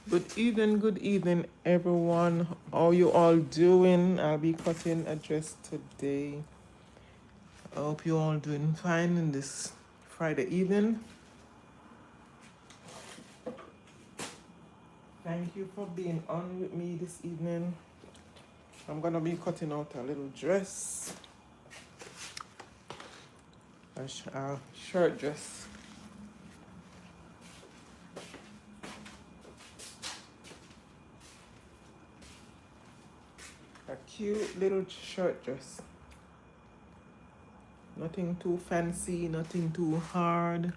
Good evening, everyone. How you all doing? I'll be cutting a dress today. I hope you all doing fine in this Friday evening. Thank you for being on with me this evening. I'm gonna be cutting out a little dress, a shirt dress. A cute little shirt dress. Nothing too fancy, nothing too hard.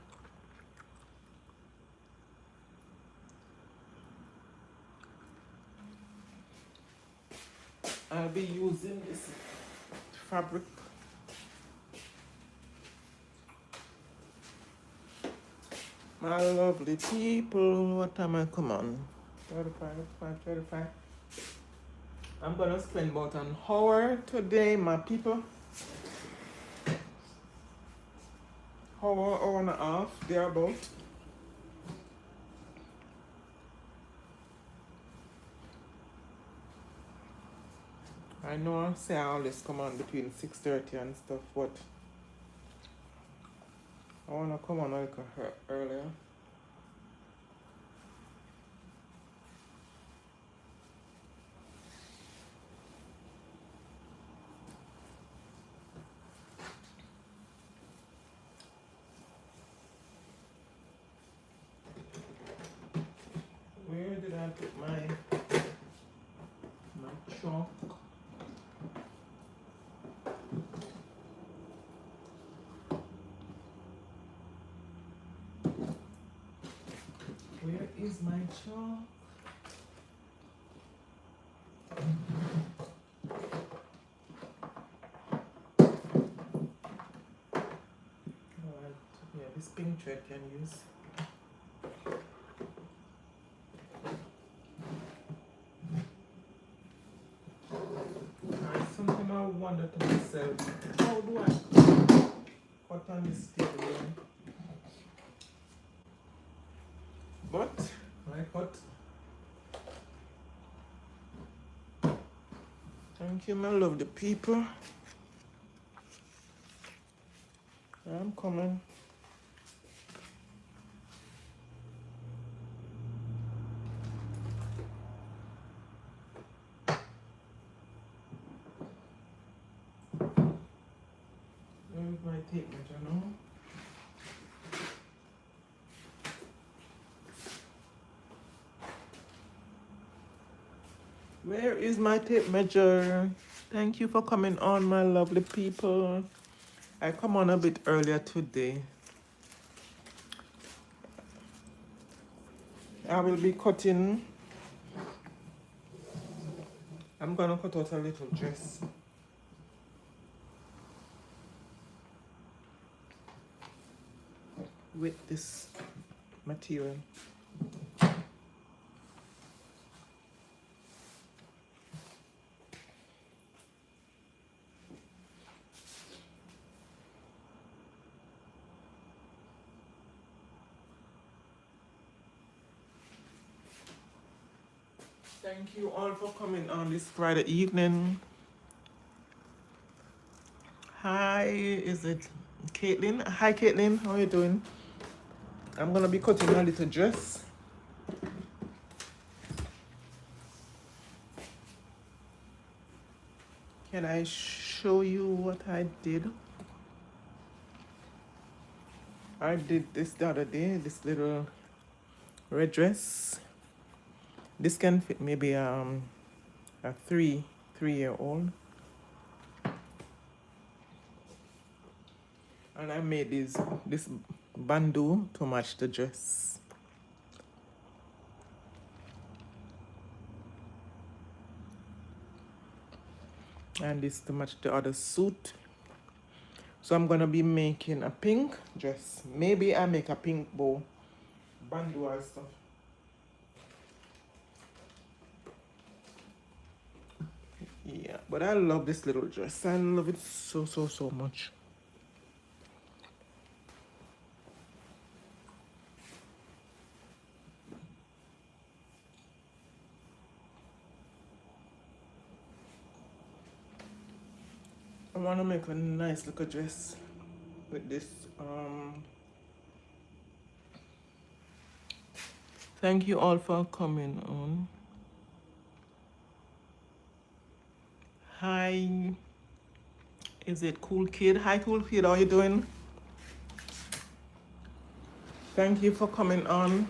I'll be using this fabric. My lovely people, what time I come on? 35. I'm gonna spend about an hour today, my people. Hour and a half, thereabout. I know I say I always come on between 6:30 and stuff, but I wanna come on a little earlier. Where did I put my chalk? Where is my chalk? Alright, yeah, this pink thread can use. Alright, something I wonder to myself, how do I cut on this table here? But I cut. Thank you, my lovely people. I'm coming. Where's my tape measure now? Where is my tape measure? Thank you for coming on, my lovely people. I come on a bit earlier today. I will be cutting. I'm gonna cut out a little dress. With this material. Thank you all for coming on this Friday evening. Hi, is it Caitlin? Hi Caitlin, how are you doing? I'm gonna be cutting a little dress. Can I show you what I did? I did this the other day, this little red dress. This can fit maybe a 3-year-old. And I made this bandeau to match the dress. And this to match the other suit. So I'm gonna be making a pink dress. Maybe I make a pink bow bandeau or stuff. Yeah, but I love this little dress. I love it so much. I want to make a nice little dress with this. Thank you all for coming on. Hi, is it Cool Kid? Hi, Cool Kid, how are you doing? Thank you for coming on.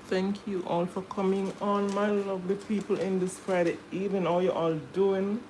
Thank you all for coming on, my lovely people, in this Friday evening. How you all doing?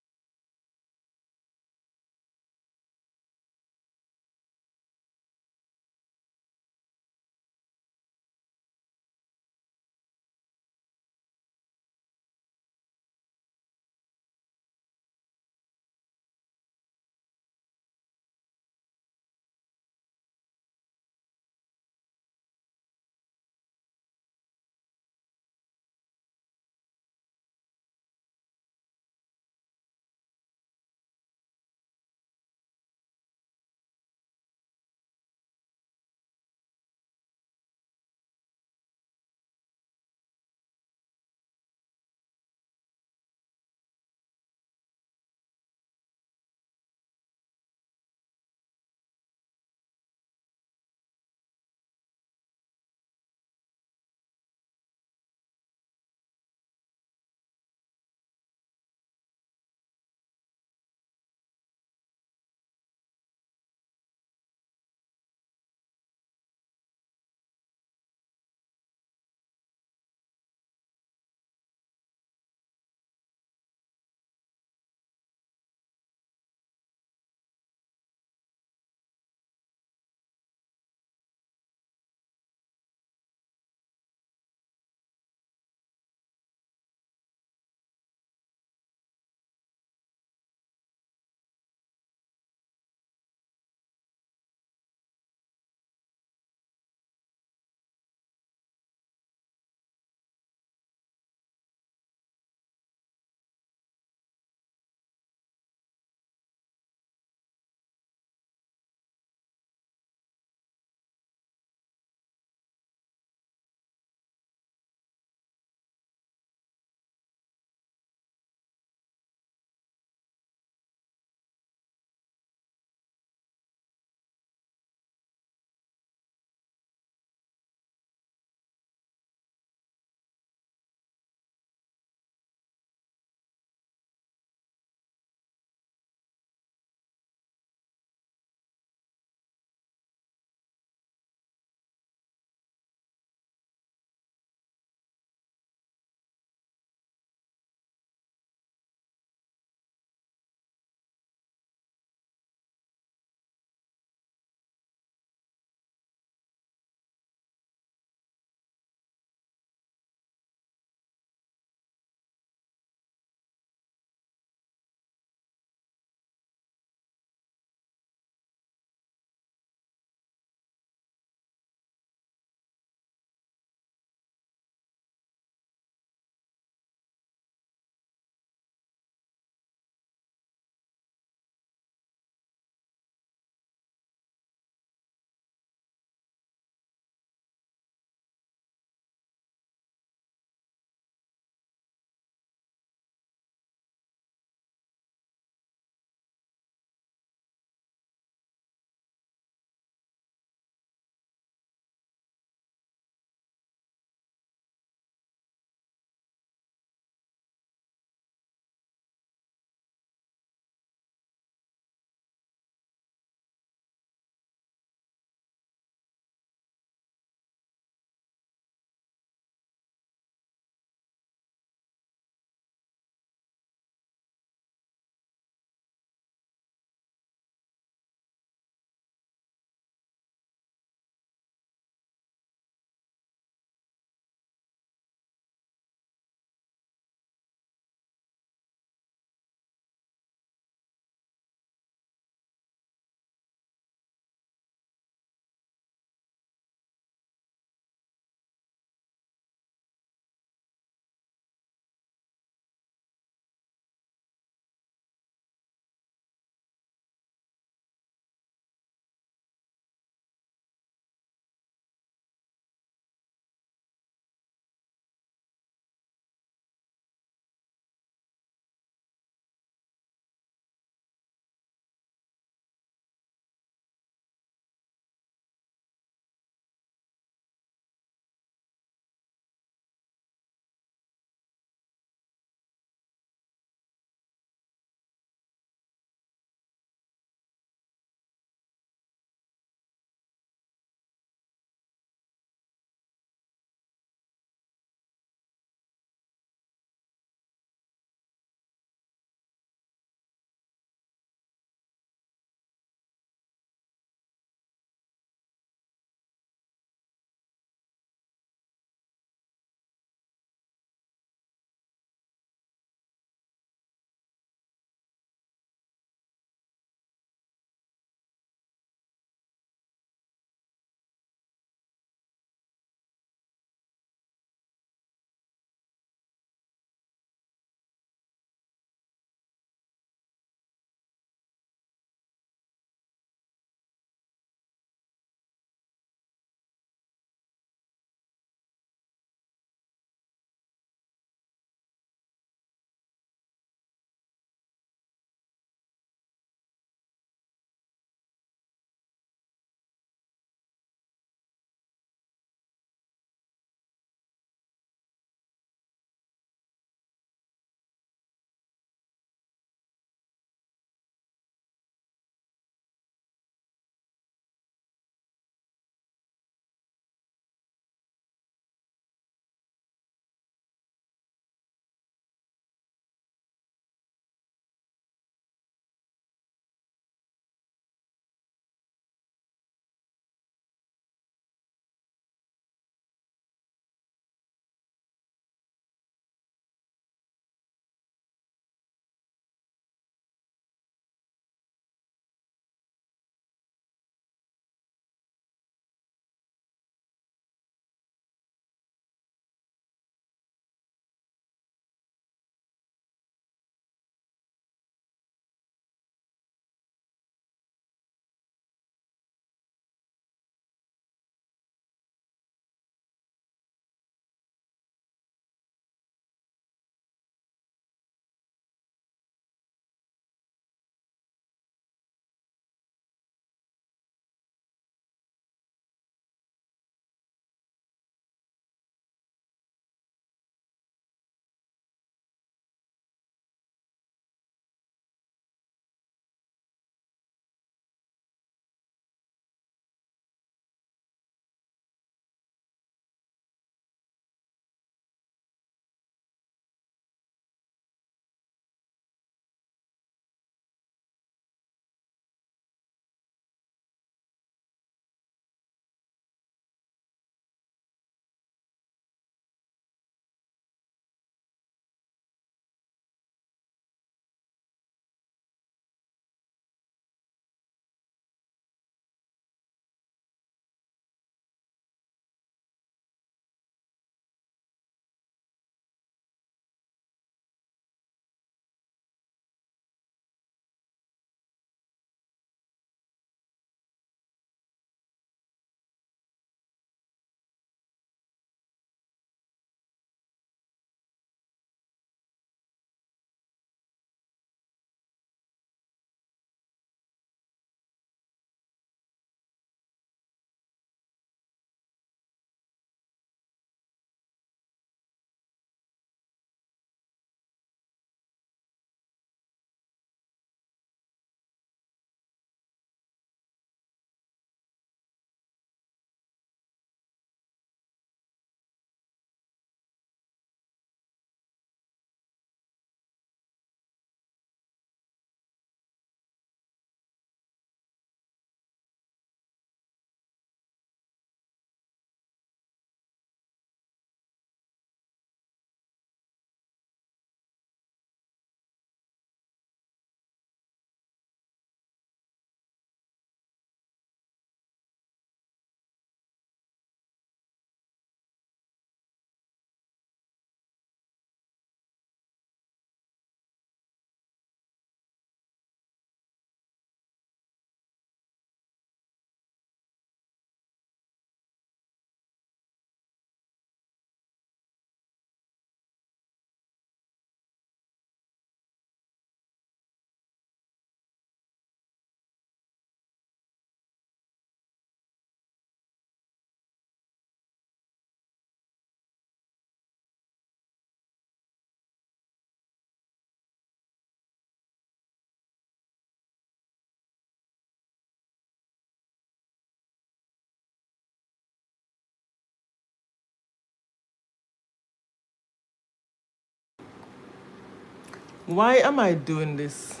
Why am I doing this?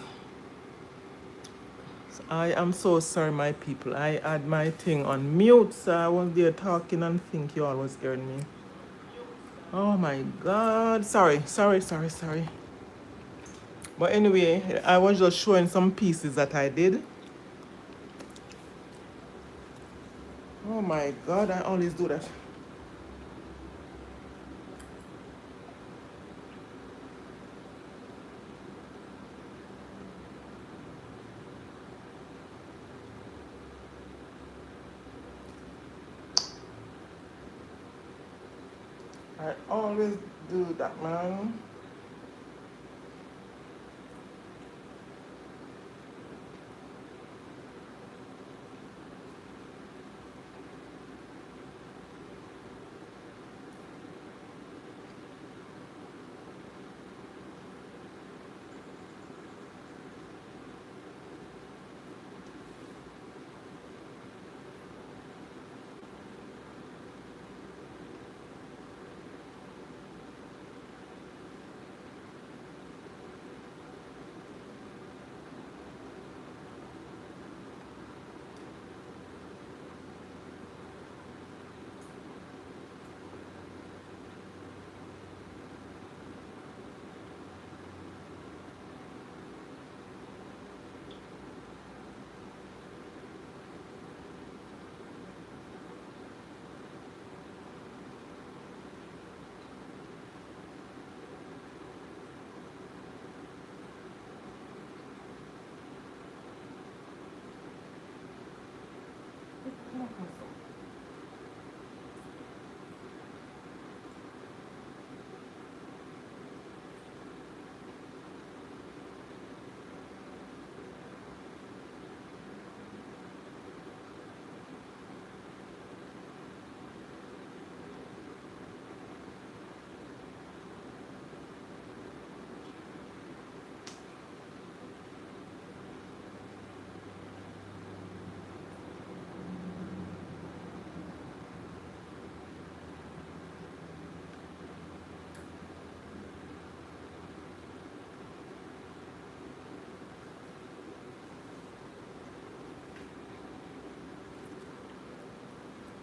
I am so sorry, my people. I had my thing on mute, so I was there talking and think you all was hearing me. Oh my God. Sorry. But anyway, I was just showing some pieces that I did. Oh my God, I always do that. I always do that, man.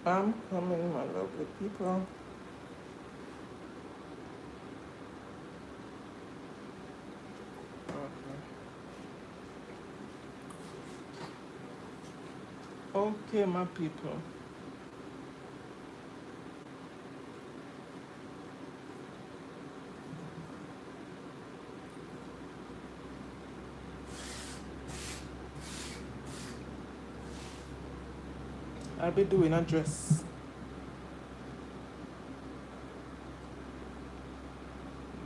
I'm coming, my lovely people. Okay, my people. I'll be doing a dress,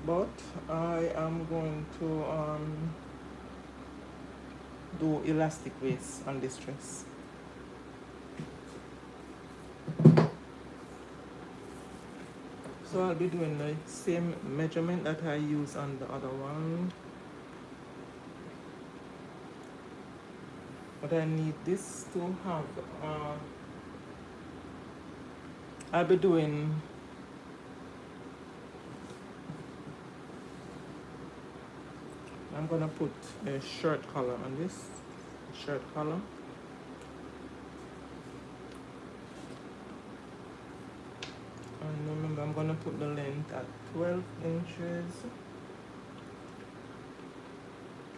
but I am going to do elastic waist on this dress. So I'll be doing the same measurement that I use on the other one. But I need this to have, I'll be doing, I'm gonna put a shirt collar on this, shirt collar. And remember, I'm gonna put the length at 12 inches,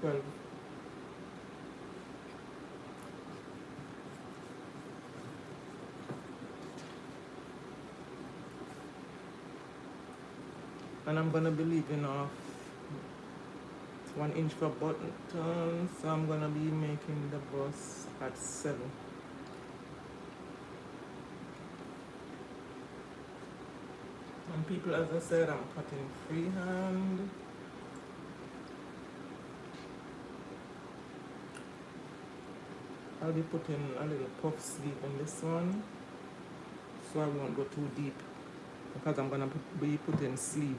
12. And I'm gonna be leaving off 1 inch for button, so I'm gonna be making the bust at 7. And people, as I said, I'm cutting freehand. I'll be putting a little puff sleeve in this one, so I won't go too deep, because I'm gonna be putting sleeve.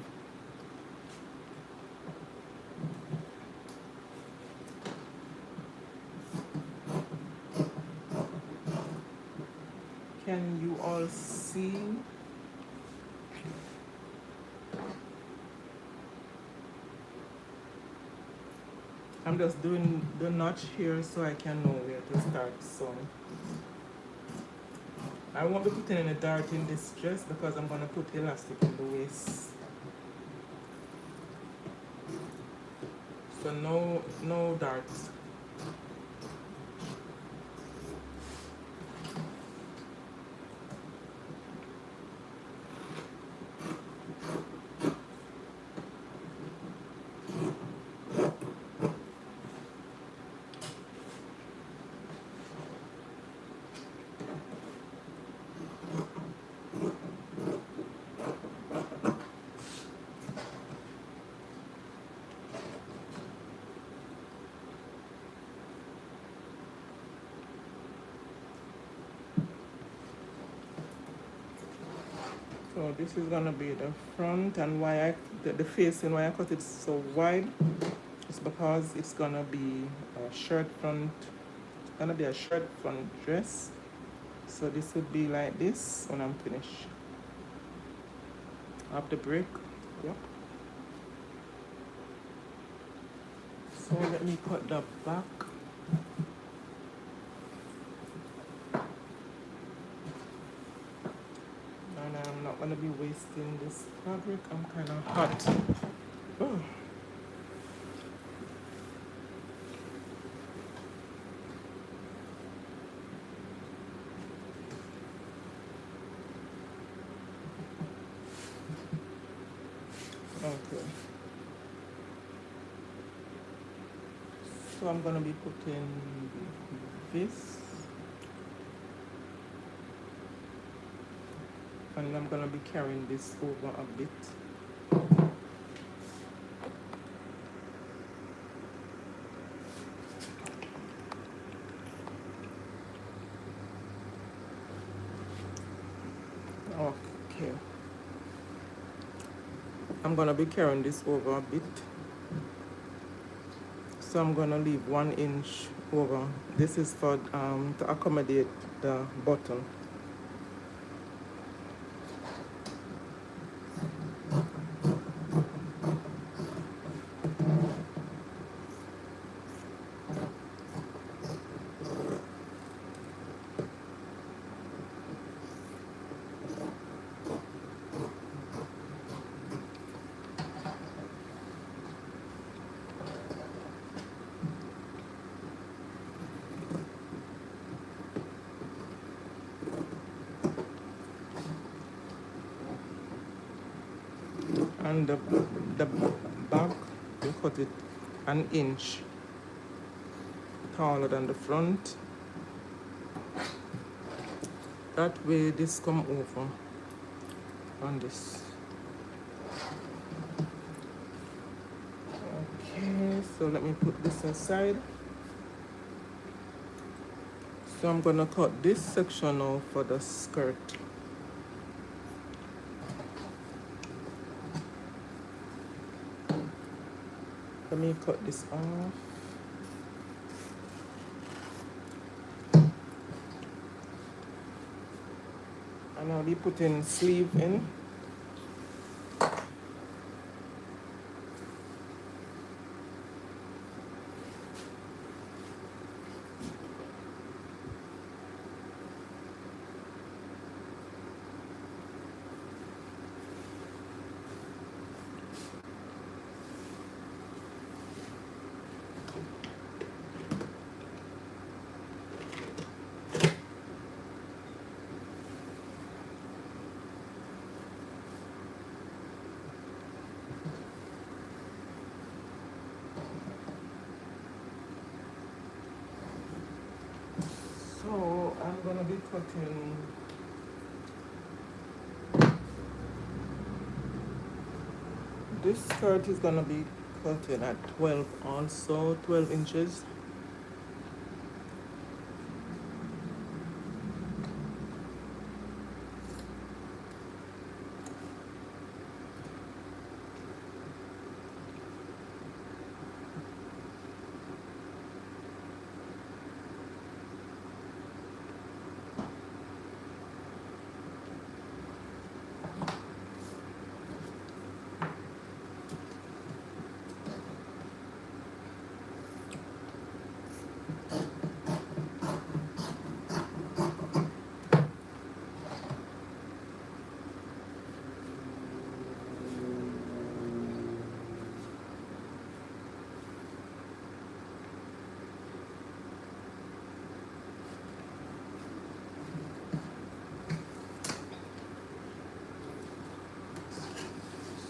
Can you all see? I'm just doing the notch here so I can know where to start. So I won't be putting any dart in this dress because I'm gonna put elastic in the waist. So no darts. So this is gonna be the front, and the facing why I cut it so wide is because it's gonna be a shirt front. It's gonna be a shirt front dress. So this would be like this when I'm finished. I have the break. Yep. So let me cut the back. And I'm not gonna be wasting this fabric. I'm kind of hot. Oh. Okay. So I'm gonna be putting this, and I'm gonna be carrying this over a bit. Okay. I'm gonna be carrying this over a bit. So I'm gonna leave 1 inch over. This is for to accommodate the button. And the back, you cut it 1 inch taller than the front. That way this come over on this. Okay, so let me put this aside. So I'm gonna cut this section off for the skirt. Let me cut this off. And I'll be putting sleeve in. So I'm gonna be cutting this skirt is gonna be cutting at 12 also, 12 inches.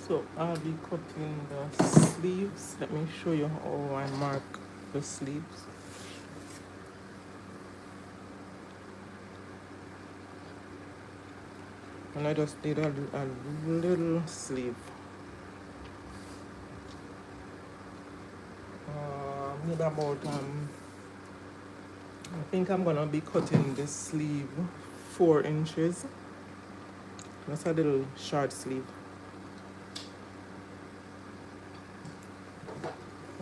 So I'll be cutting the sleeves. Let me show you how I mark the sleeves. And I just did a little sleeve. Maybe about I think I'm gonna be cutting this sleeve 4 inches. That's a little short sleeve.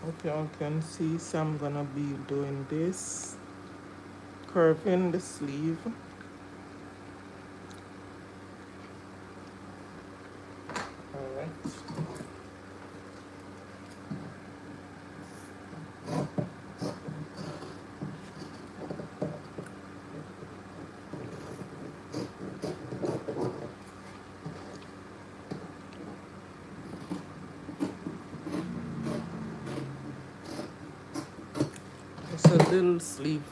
Okay, y'all can see, so I'm gonna be doing this, curving the sleeve. Alright. It's a little sleeve.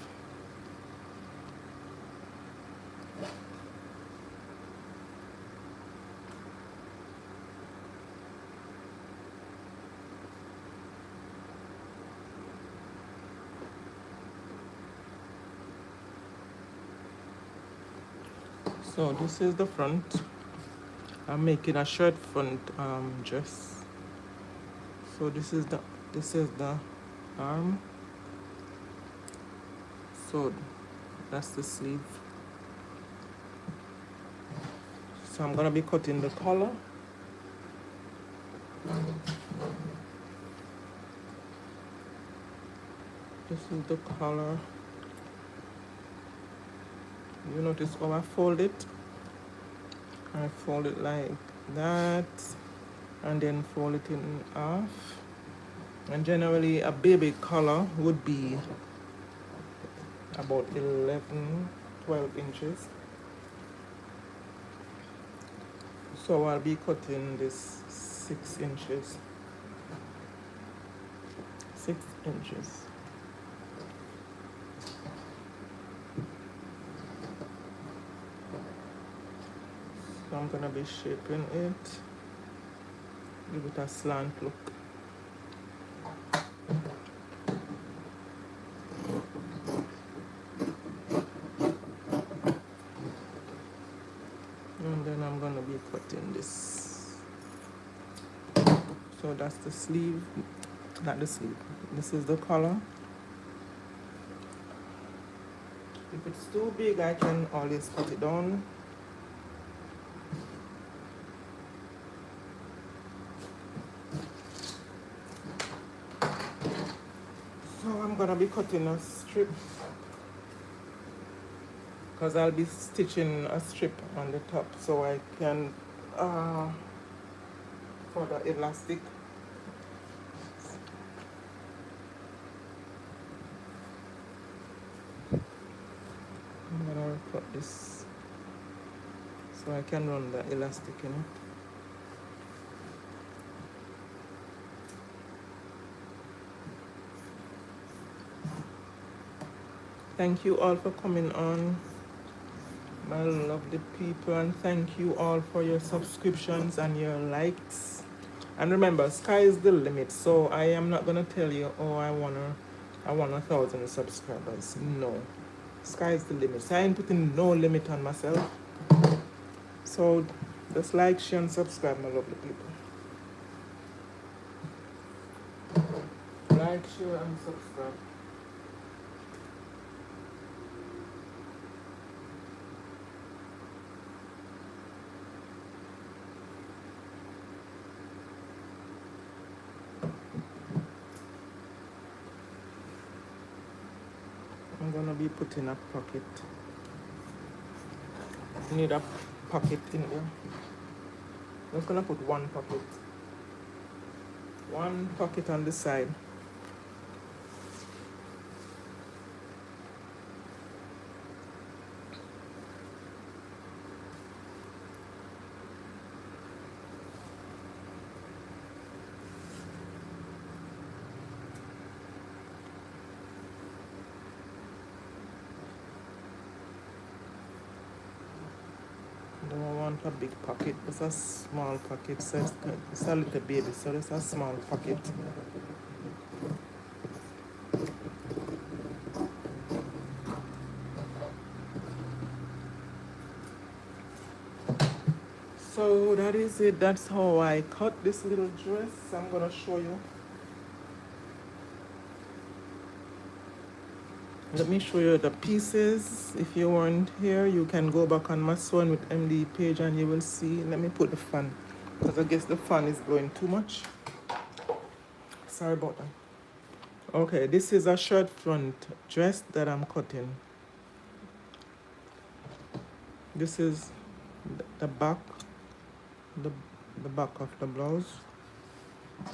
So this is the front. I'm making a short front dress. So this is the arm. So that's the sleeve. So I'm gonna be cutting the collar. This is the collar. You notice how I fold it? I fold it like that and then fold it in half. And generally a baby collar would be about 11, 12 inches. So I'll be cutting this 6 inches. 6 inches. So I'm gonna be shaping it. Give it a slant look. And then I'm gonna be cutting this. So that's the sleeve, not the sleeve. This is the collar. If it's too big, I can always cut it down. So I'm gonna be cutting a strip because I'll be stitching a strip on the top so I can for the elastic. I'm gonna cut this so I can run the elastic in it. Thank you all for coming on, my lovely people, and thank you all for your subscriptions and your likes. And remember, sky is the limit, so I am not gonna tell you, oh, I want 1,000 subscribers. No, sky is the limit. So I ain't putting no limit on myself. So just like, share, and subscribe, my lovely people. Like, share, and subscribe. I'm gonna be putting a pocket. Need a pocket in there. I'm just gonna put one pocket. One pocket on the side. a big pocket. It's a small pocket. So it's a little baby. So it's a small pocket. So that is it. That's how I cut this little dress. I'm gonna show you. Let me show you the pieces. If you weren't here, you can go back on my Sewn with MD page and you will see. Let me put the fan, because I guess the fan is blowing too much. Sorry about that. Okay, this is a short front dress that I'm cutting. This is the back, the, the back of the blouse. I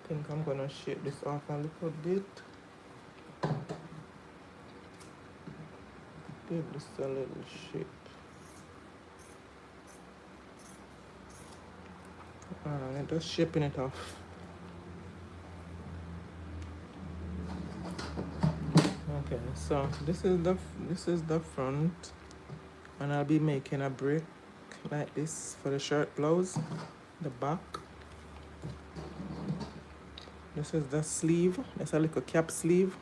think I'm gonna shape this off a little bit. Give this a little shape. Alright, just shaping it off. Okay, so this is the front, and I'll be making a break like this for the shirt blouse, the back. This is the sleeve. It's a little cap sleeve.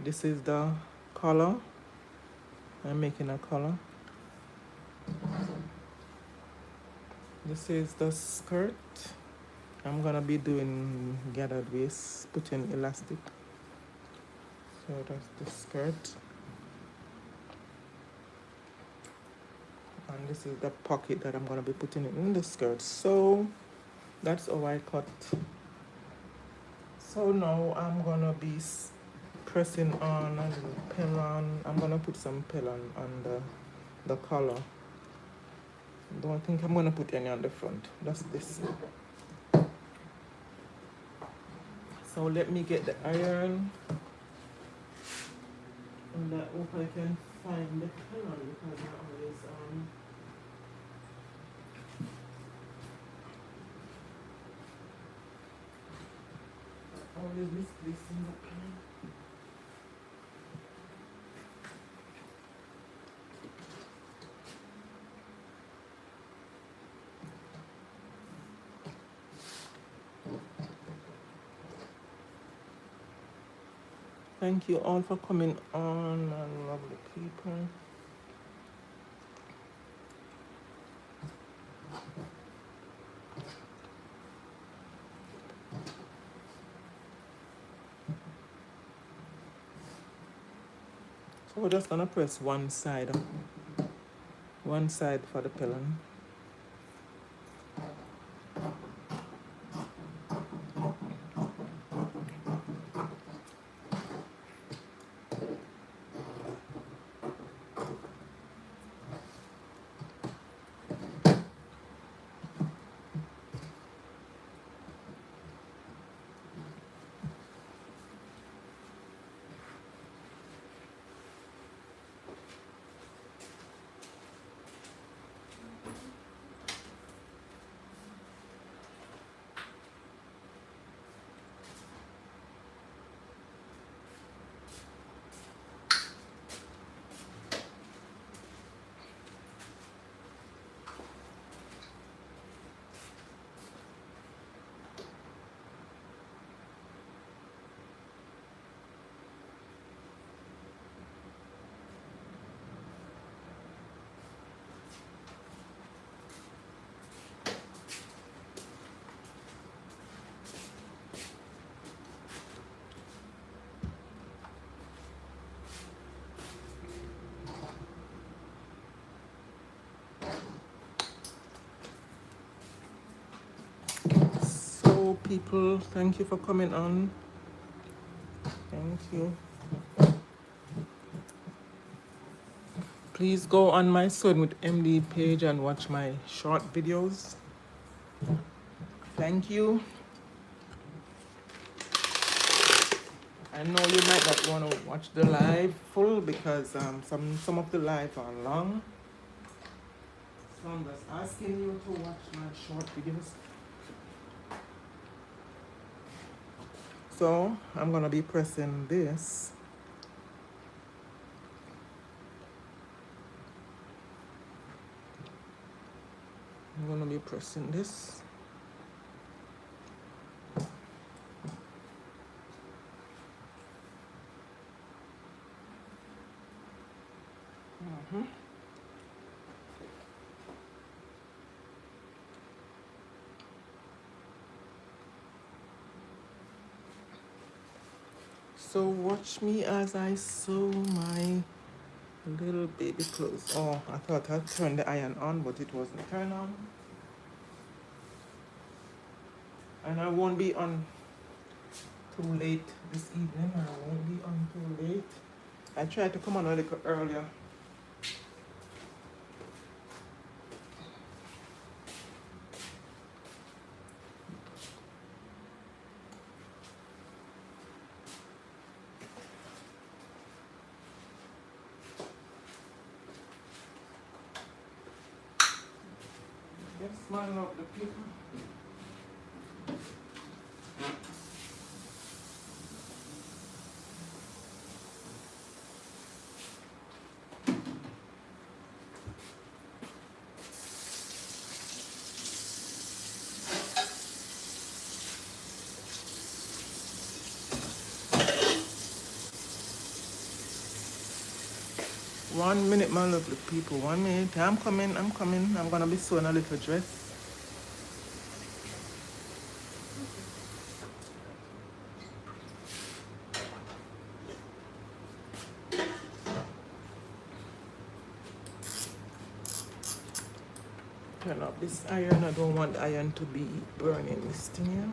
This is the collar. I'm making a collar. This is the skirt. I'm gonna be doing gathered waist, putting elastic. So that's the skirt. And this is the pocket that I'm gonna be putting in the skirt. So that's how I cut. So now I'm gonna be pressing on a little pellon. I'm gonna put some pellon on the collar. Don't think I'm gonna put any on the front. That's this. So let me get the iron, and I hope I can find the pellon, because I always misplacing the pellon. Thank you all for coming on, my lovely people. So we're just gonna press one side for the pellon. So people, thank you for coming on. Thank you. Please go on my Sewn with MD page and watch my short videos. Thank you. I know you might not want to watch the live full, because some of the live are long. So I'm just asking you to watch my short videos. So I'm gonna be pressing this. I'm gonna be pressing this. So watch me as I sew my little baby clothes. Oh, I thought I'd turn the iron on, but it wasn't turned on. And I won't be on too late this evening. I won't be on too late. I tried to come on a little earlier. Just smile up the people. 1 minute, my lovely people. 1 minute. I'm coming. I'm coming. I'm gonna be sewing a little dress. Turn up this iron. I don't want the iron to be burning this thing here.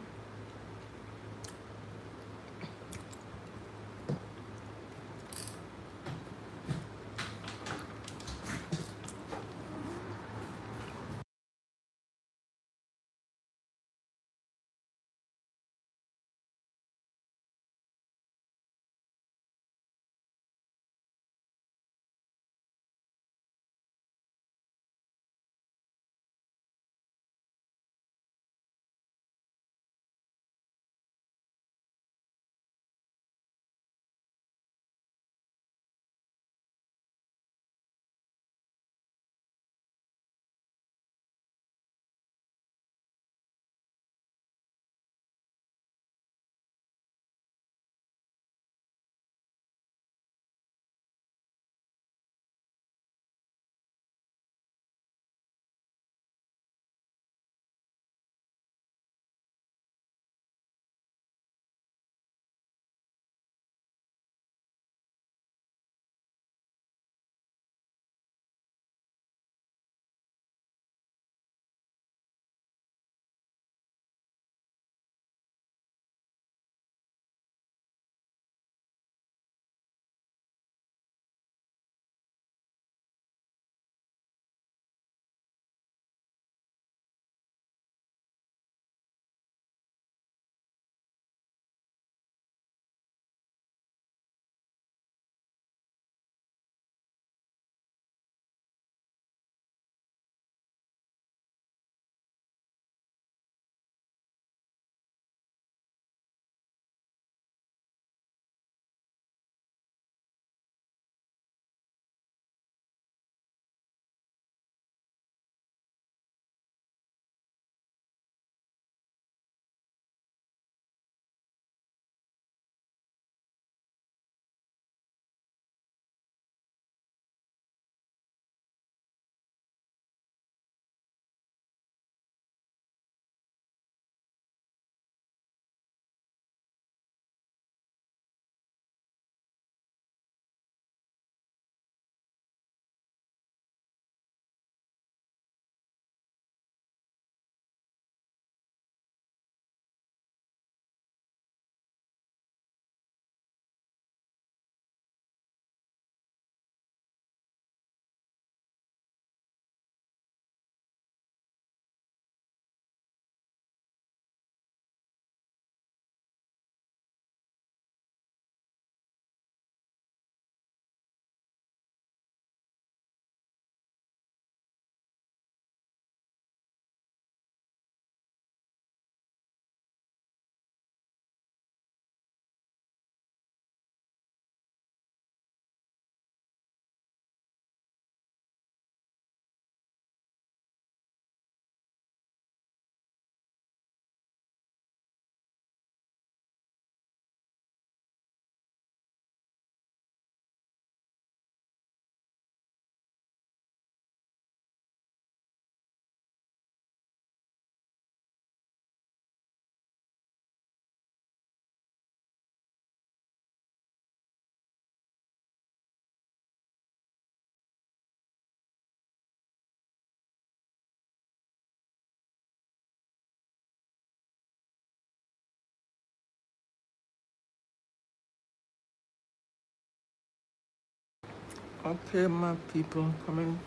Okay, my people coming.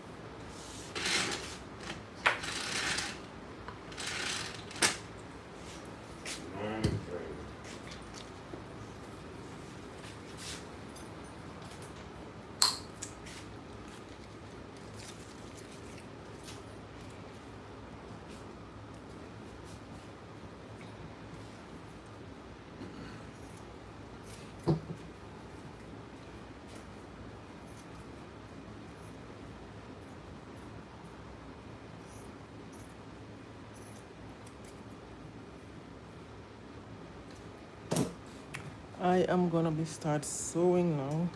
I am gonna be start sewing now.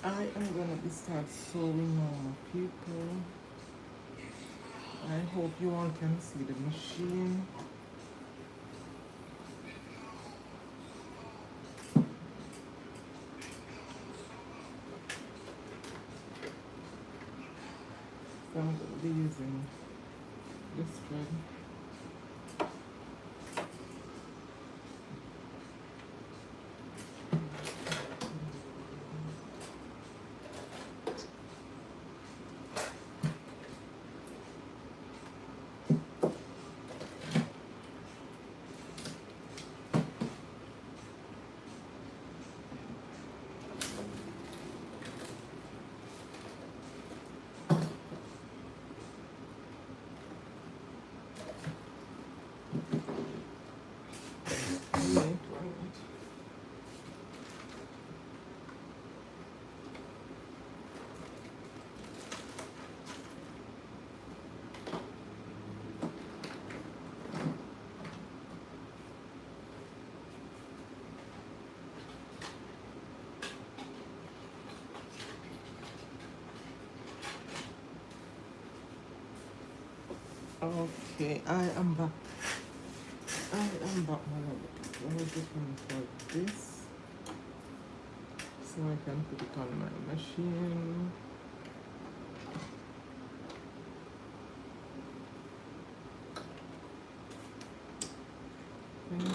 I am gonna be start sewing now, my people. I hope you all can see the machine. So I'm gonna be using this thread. Right. Okay, I am back. My love. I was looking for this so I can put it on my machine. Okay.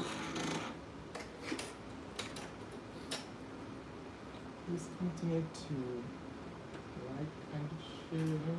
Please continue to like and share.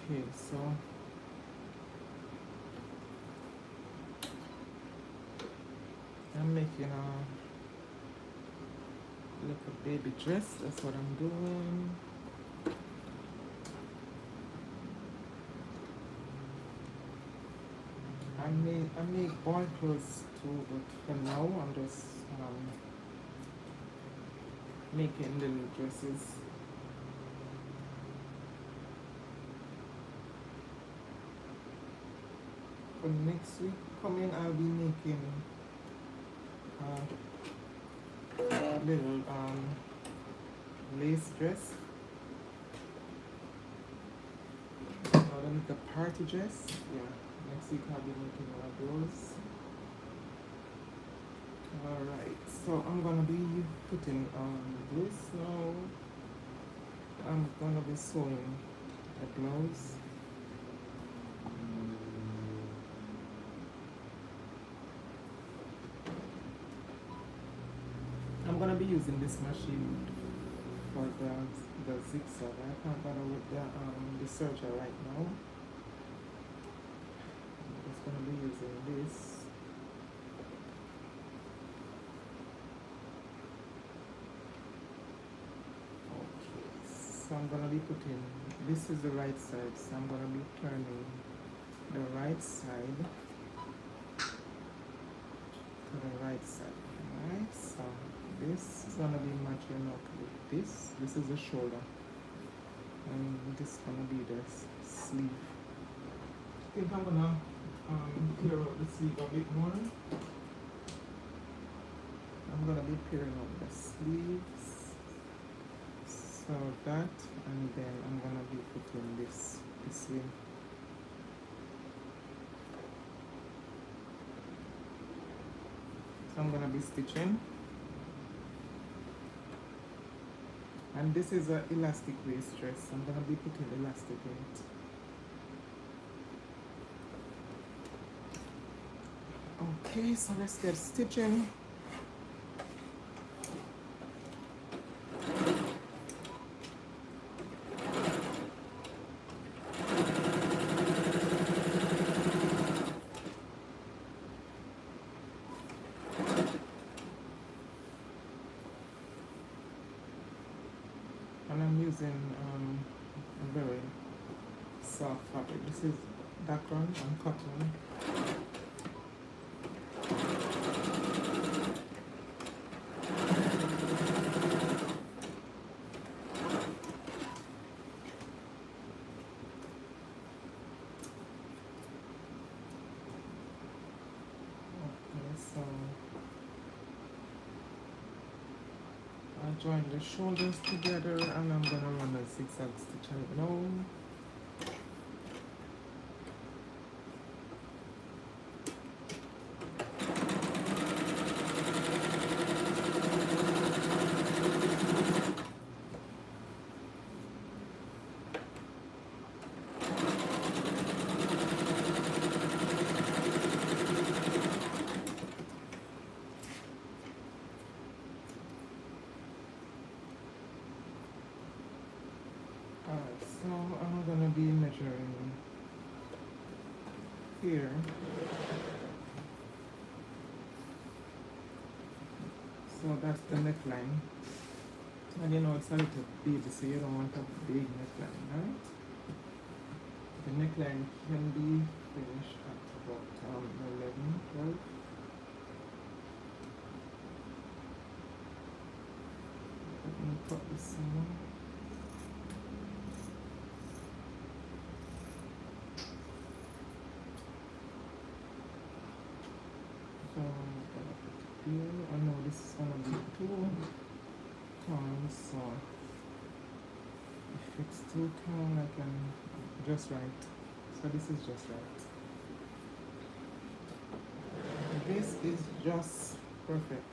Okay, so I'm making a little baby dress. That's what I'm doing. I make boy clothes too, but for now I'm just making little dresses. For next week coming, I'll be making a little lace dress, a little party dress. Yeah, next week I'll be making one of those. Alright, so I'm gonna be putting on this now. I'm gonna be sewing the blouse. I'm gonna be using this machine for the zigzag. I can't bother with the serger right now. I'm just gonna be using this. Okay, so I'm gonna be putting, this is the right side, so I'm gonna be turning the right side to the right side. Alright, so this is gonna be matching up with this. This is the shoulder, and this is gonna be the sleeve. I think I'm gonna clear out the sleeve a bit more. I'm gonna be clearing out the sleeves, so that, and then I'm gonna be putting this way. So I'm gonna be stitching, and this is an elastic waist dress. I'm gonna be putting elastic in it. Okay, so let's get stitching. And I'm using a very soft fabric. This is Dakron and cotton. So I'll join the shoulders together, and I'm gonna run a zigzag stitch on it now. Alright, so I'm gonna be measuring here. So that's the neckline. And you know it's a little baby, so you don't want a big neckline, right? The neckline can be finished at about 11, 12. Let me cut this one. So I'm gonna put it here. I know this is gonna be too torn, so if it's too torn, I can just right. So this is just right. This is just perfect.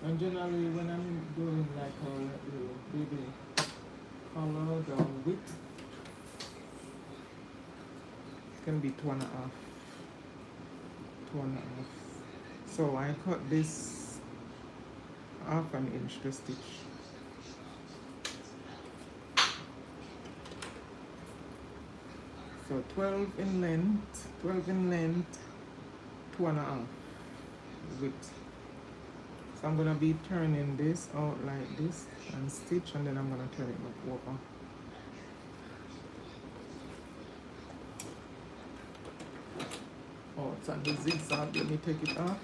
And generally, when I'm doing like a little baby color, the width can be 2.5. 2.5. So I cut this 1/2 inch to stitch. So 12 in length, 2.5 width. So I'm gonna be turning this out like this and stitch, and then I'm gonna turn it back over. Oh, it's on the zigzag. Let me take it off.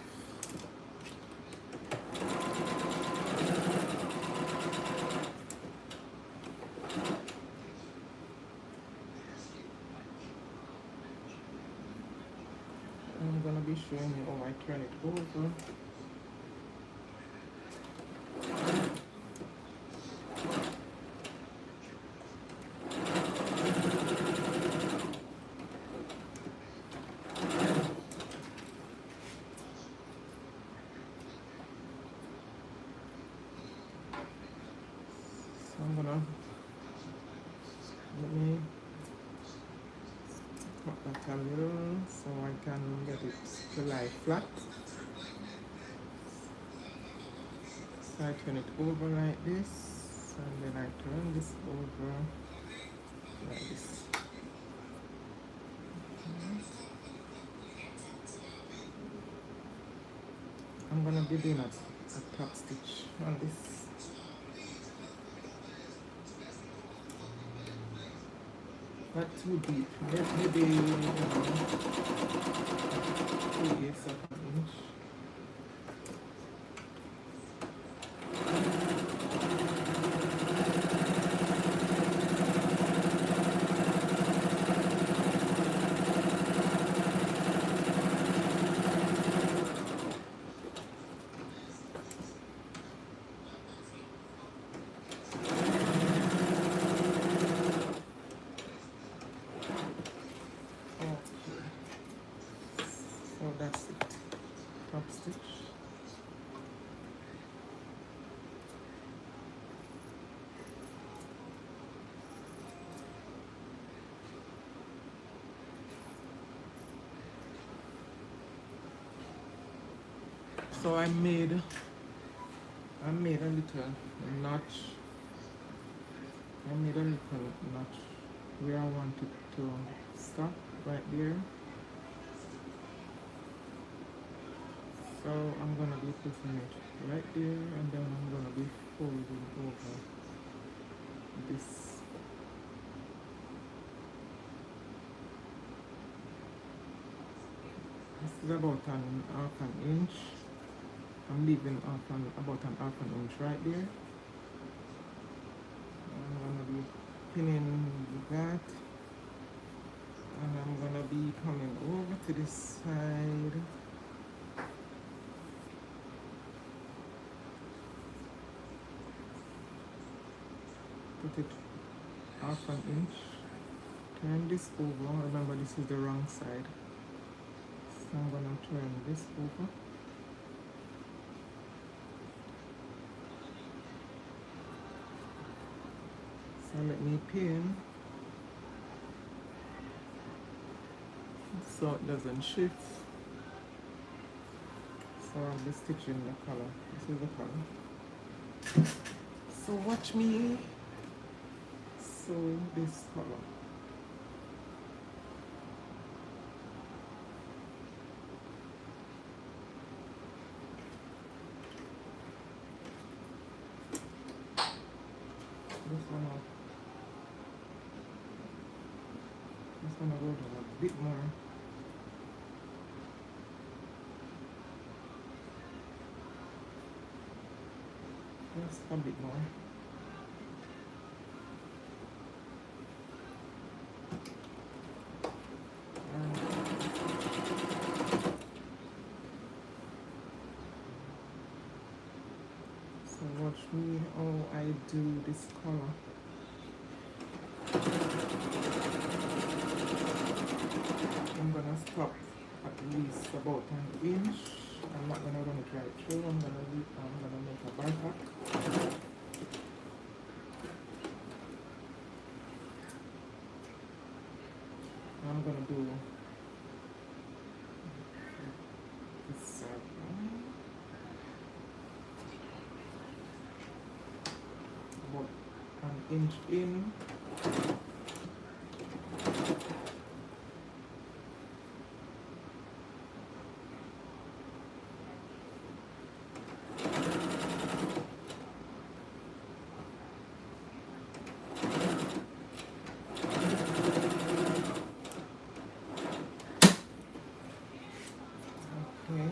I'm gonna be showing you how I turn it over. I'm gonna let me cut that a little so I can get it to lie flat. So I turn it over like this, and then I turn this over like this. I'm gonna be doing a top stitch on this. Not too deep, maybe 2/8 of an inch. Okay, so that's it. Top stitch. So I made a little notch. I made a little notch where I wanted to stop right there. So I'm gonna be putting it right there, and then I'm gonna be folding over this. This is about an half an inch. I'm leaving about an half an inch right there. I'm gonna be pinning that, and I'm gonna be coming over to this side. Put it half an inch. Turn this over. Remember, this is the wrong side. So I'm gonna turn this over. So let me pin so it doesn't shift. So I'll be stitching the color. This is the color. So watch me sew this color. This one up. This one I'll go down a bit more. Just a bit more. So watch me how I do this color. I'm gonna stop at least about an inch. I'm not gonna run it right through. I'm gonna make a bar back. I'm gonna do this side. About an inch in. Okay.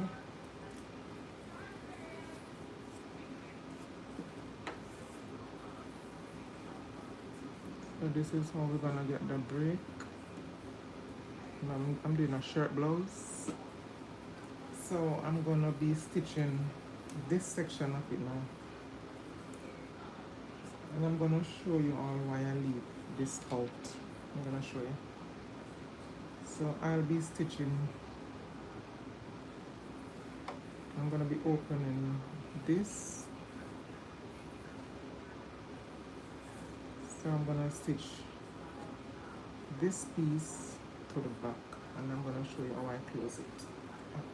So this is how we're gonna get the break. And I'm doing a shirt blouse. So I'm gonna be stitching this section of it now. And I'm gonna show you all why I leave this out. I'm gonna show you. So I'll be stitching. I'm gonna be opening this. So I'm gonna stitch this piece to the back, and I'm gonna show you how I close it after.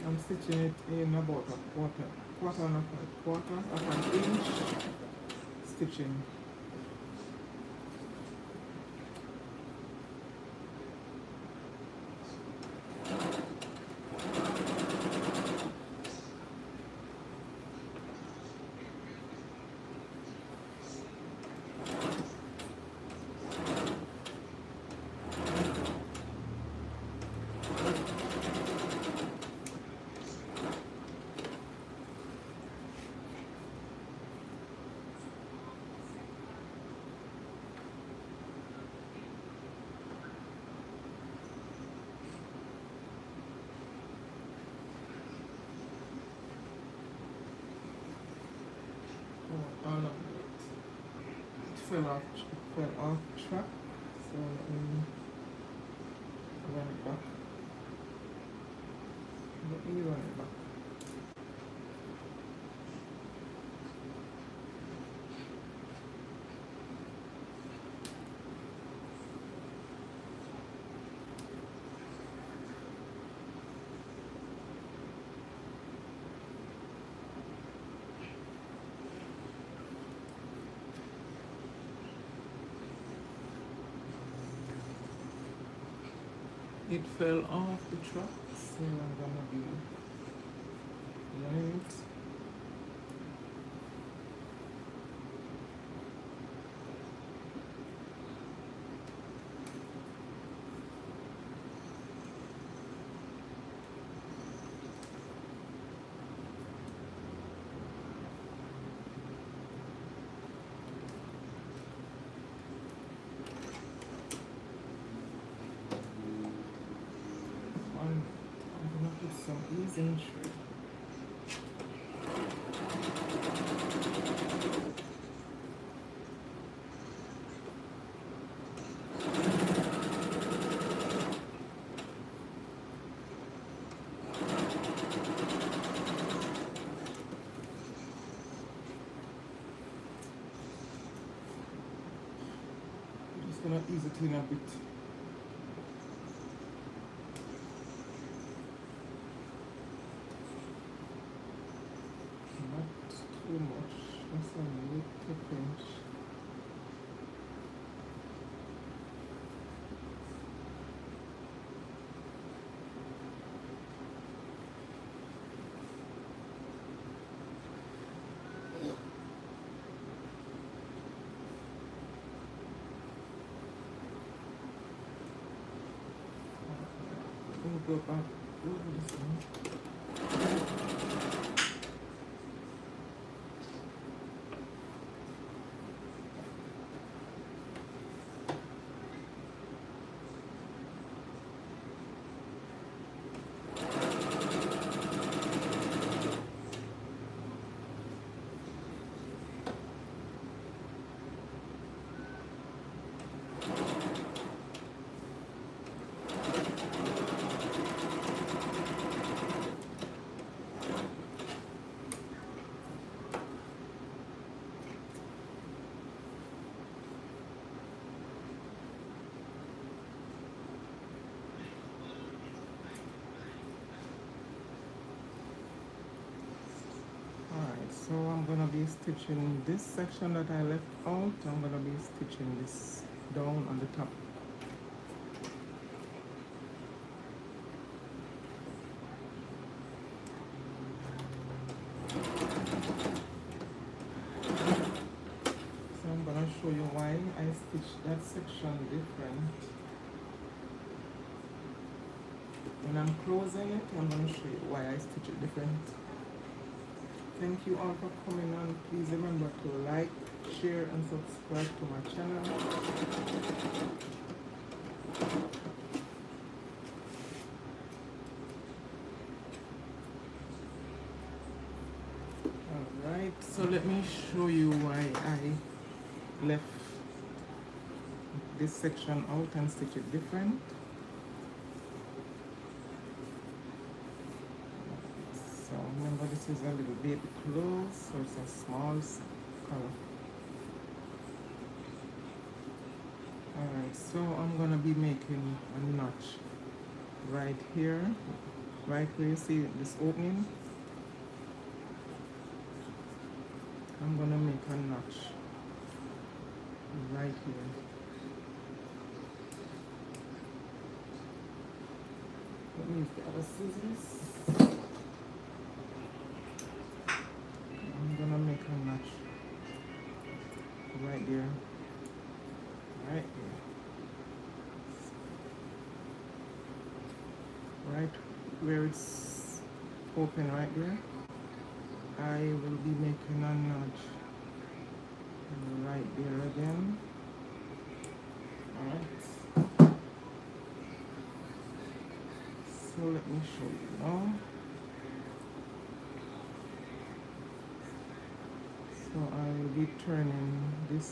I'm stitching it in about a quarter of an inch stitching. Oh, no. It fell off track, so let me run it back. Let me run it back. It fell off the track, so I'm gonna be running it. I'm gonna put some easing through. I'm just gonna ease it in a bit. Not too much, just a little pinch. We'll go back over this one. Alright, so I'm gonna be stitching this section that I left out. I'm gonna be stitching this down on the top. So I'm gonna show you why I stitched that section different. When I'm closing it, I'm gonna show you why I stitch it different. Thank you all for coming on. Please remember to like, share, and subscribe to my channel. So let me show you why I left this section out and stitch it different. So remember, this is a little baby clothes, so it's a small color. Alright, so I'm gonna be making a notch right here, right where you see this opening. I'm gonna make a notch right here. Let me use the other scissors. I'm gonna make a notch right there, right here, right where it's open right there. I will be making a notch right there again. Alright, so let me show you now. So I will be turning this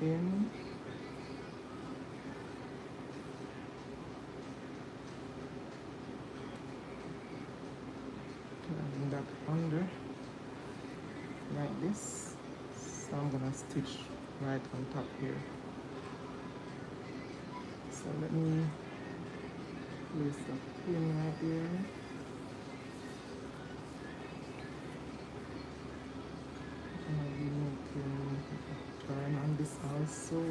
in, turning that under like this. So I'm gonna stitch right on top here. So let me place a pin right there. I'll be making a turn on this also.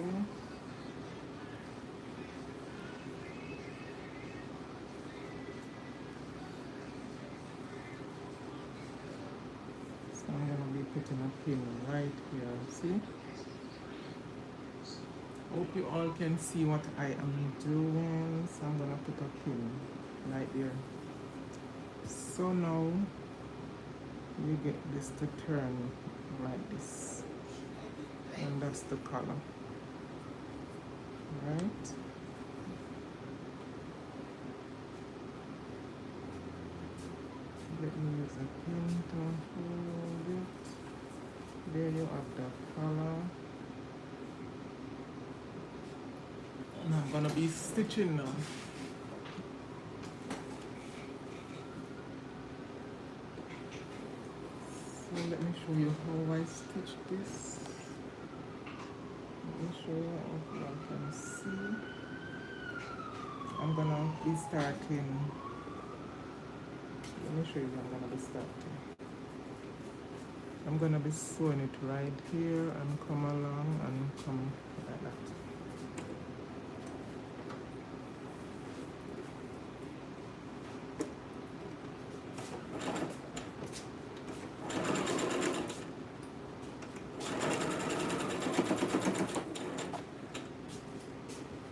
So I'm gonna be putting a pin right here. See? Hope you all can see what I am doing. So I'm gonna put a pin right there. So now you get this to turn like this, and that's the color, right? Let me use a pin to hold it. There you have the color. And I'm gonna be stitching now. So let me show you how I stitch this. Let me show you if you all can see. I'm gonna be starting. Let me show you where I'm gonna be starting. I'm gonna be sewing it right here and come along and come like that.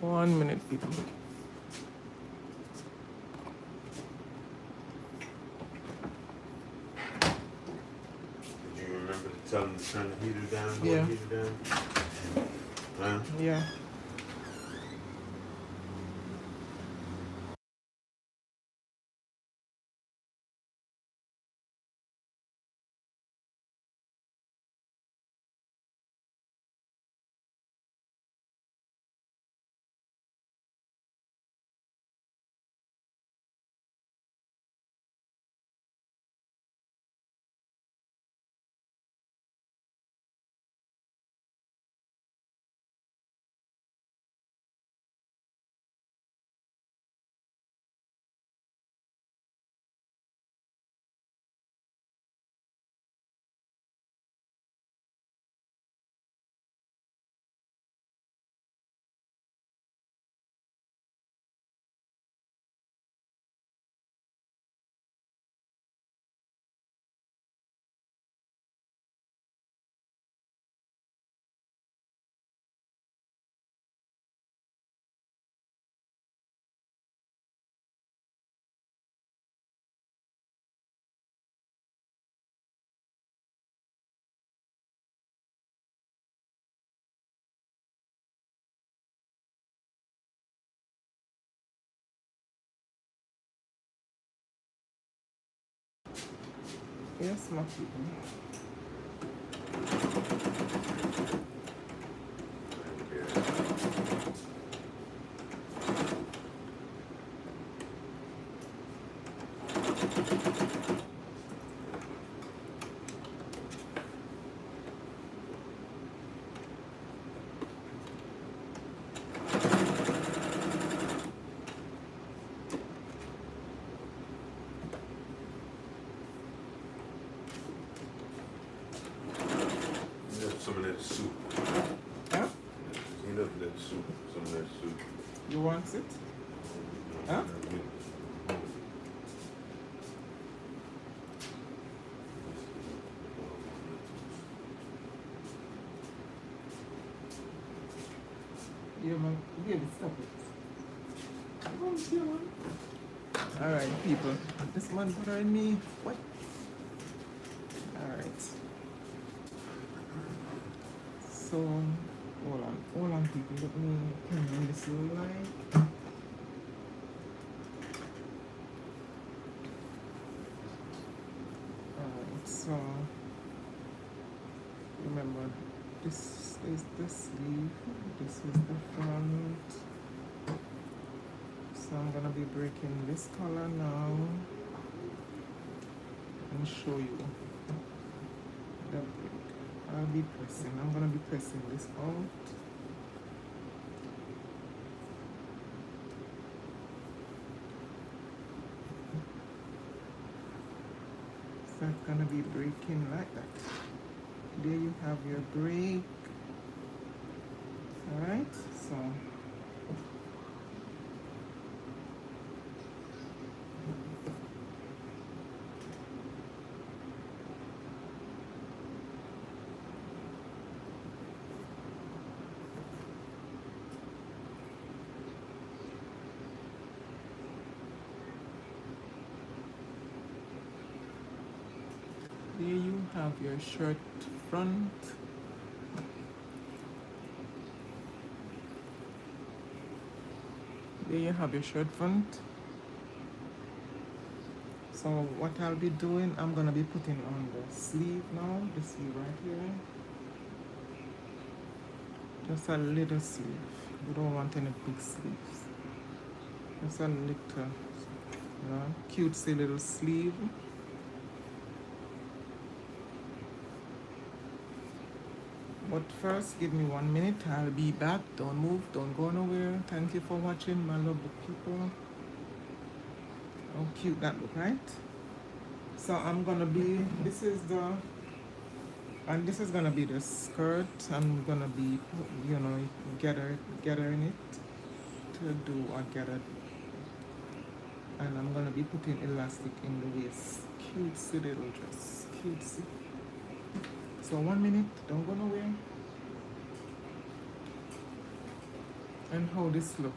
One minute, people. Did you remember to tell them to turn the heater down? Yeah. The heater down? Huh? Yeah. Yes, my people. me up that soup, some of that soup. You want it? Huh? You man, baby, stop it. Don't you, man? Alright, people. This man bothering me. What? Alright. So, hold on, people. Let me turn on this light. Alright, so remember, this is the sleeve, this is the front. So I'm gonna be breaking this color now and show you the break. I'll be pressing, I'm gonna be pressing this out. So it's gonna be breaking like that. There you have your break. Alright, so there you have your shirt front. There you have your shirt front. So what I'll be doing, I'm gonna be putting on the sleeve now, the sleeve right here. Just a little sleeve. You don't want any big sleeves. Just a little, cutesy little sleeve. But first, give me 1 minute. I'll be back. Don't move. Don't go nowhere. Thank you for watching, my lovely people. How cute that look, right? So I'm gonna be. This is the. And this is gonna be the skirt. I'm gonna be, gathering it to do a gather. And I'm gonna be putting elastic in the waist. Cutesy little dress. Cutesy. So 1 minute, don't go nowhere. And how this look?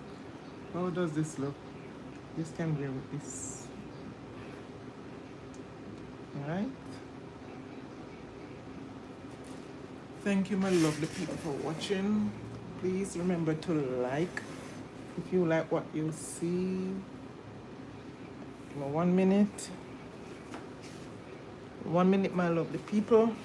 How does this look? This can wear with this. Alright. Thank you, my lovely people, for watching. Please remember to like if you like what you see. 1 minute. 1 minute, my lovely people.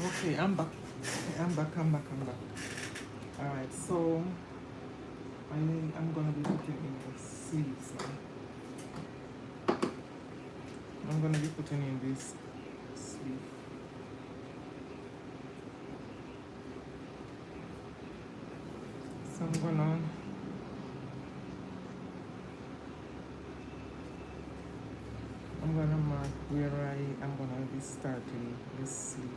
Okay, I'm back. I'm back. Alright, so I'm gonna be putting in the sleeves now. I'm gonna be putting in this sleeve. So I'm gonna mark where I am gonna be starting this sleeve.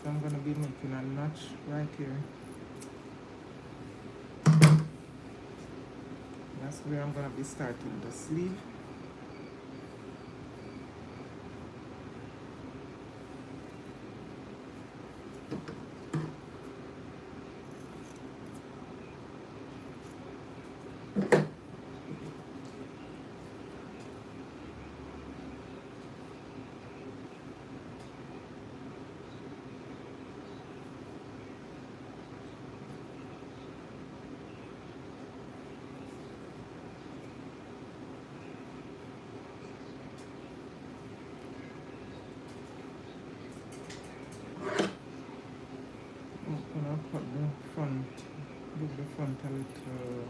So I'm gonna be making a notch right here. That's where I'm gonna be starting the sleeve. front, give the front a little,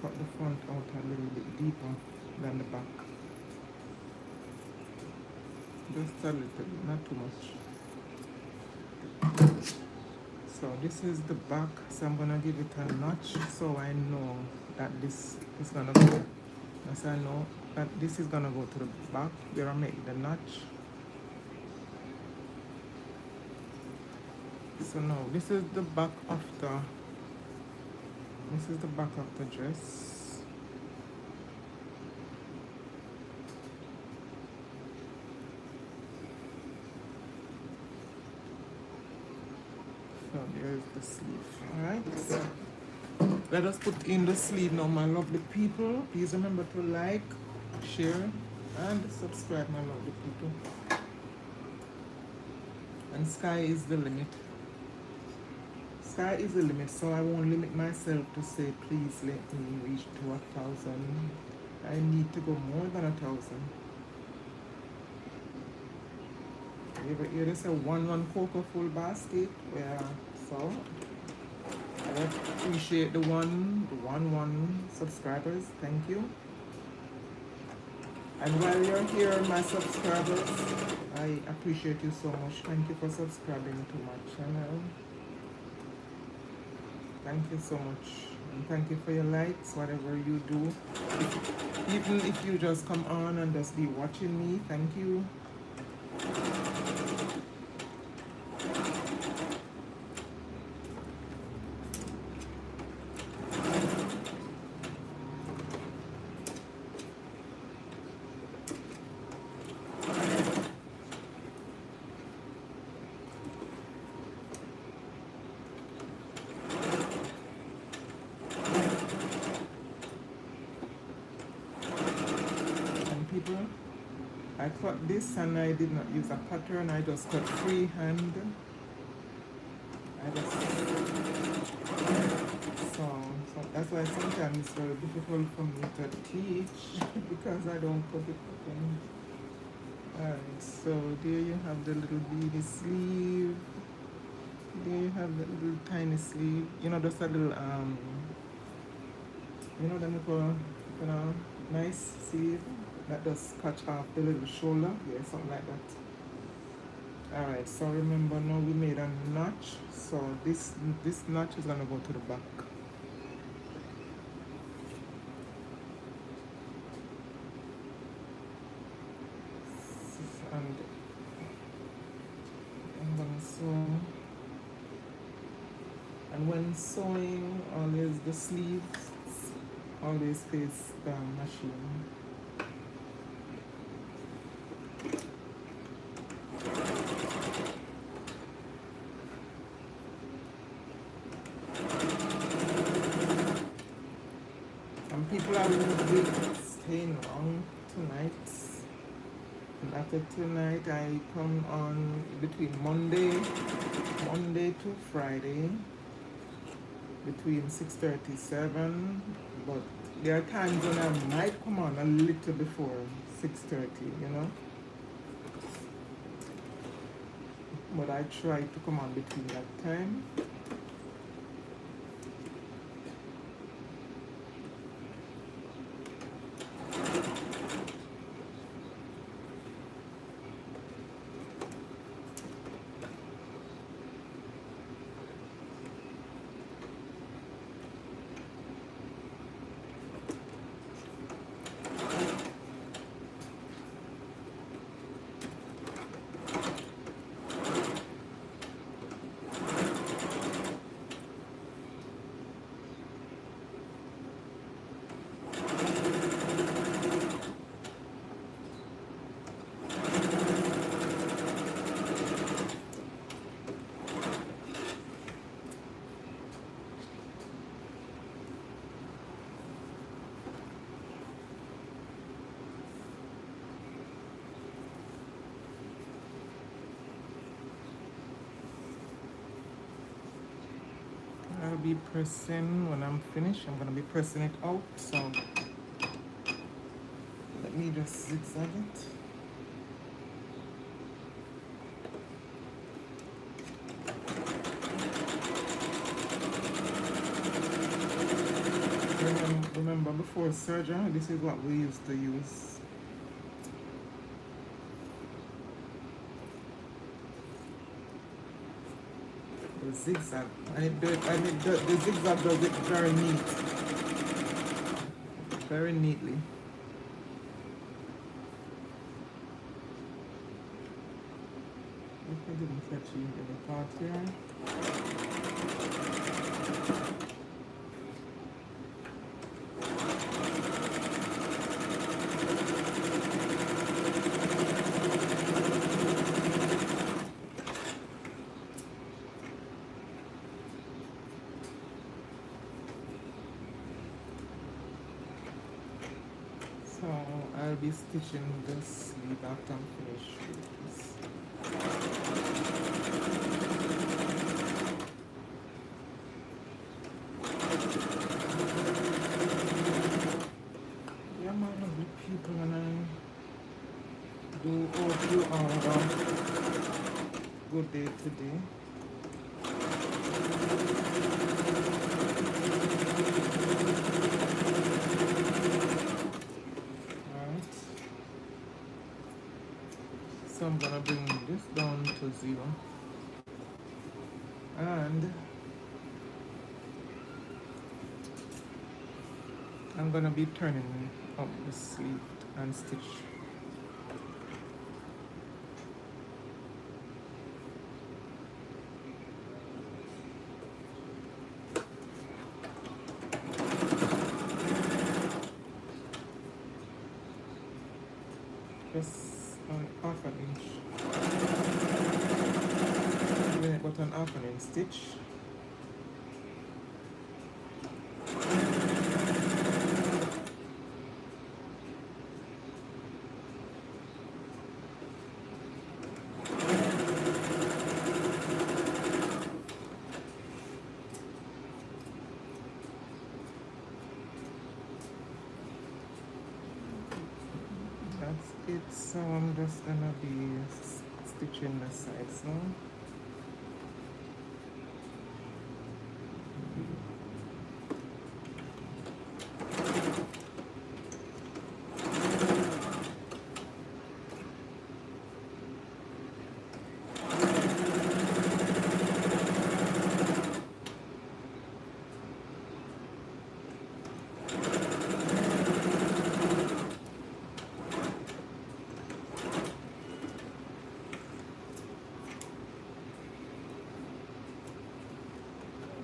cut the front out a little bit deeper than the back. Just a little bit, not too much. So this is the back, so I'm gonna give it a notch so I know that this is gonna go. As I know that this is gonna go to the back where I make the notch. So now this is the back of the dress. So there's the sleeve. Alright. So let us put in the sleeve now, my lovely people. Please remember to like, share, and subscribe, my lovely people. And sky is the limit. Sky is the limit, so I won't limit myself to say, please let me reach to 1,000. I need to go more than 1,000. You ever hear this? A 1 cocoa full basket? Where so I appreciate the one subscribers. Thank you. And while you're here, my subscribers, I appreciate you so much. Thank you for subscribing to my channel. Thank you so much. And thank you for your likes, whatever you do. Even if you just come on and just be watching me, thank you. People, I cut this and I did not use a pattern. I just cut freehand. So that's why sometimes it's very difficult for me to teach because I don't cut the pattern. Alright, so there you have the little beady sleeve. There you have the little tiny sleeve. You know, just a little you know, the little, you know, nice sleeve that does catch off the little shoulder. Yeah, something like that. Alright, so remember now we made a notch. So this notch is gonna go to the back. And I'm gonna sew. And when sewing, always the sleeves always face the machine. Some people are really staying long tonight. And after tonight, I come on between Monday to Friday, between 6:37. But there are times when I might come on a little before 6:30, you know. But I try to come on between that time. I'll be pressing when I'm finished. I'm gonna be pressing it out. So let me just zigzag it. before surgery, this is what we used to use. The zigzag. The zigzag does it very neat. Very neatly. If I didn't catch you in the part here. So I'll be stitching this sleeve after I'm finished with this. Yeah, man, lovely people, and I do hope you all have a good day today. Alright. So I'm gonna bring this down to 0. And I'm gonna be turning up the sleeve and stitch. Just on half an inch. Then I got an half an inch stitch. That's it. So I'm just gonna be stitching the sides now.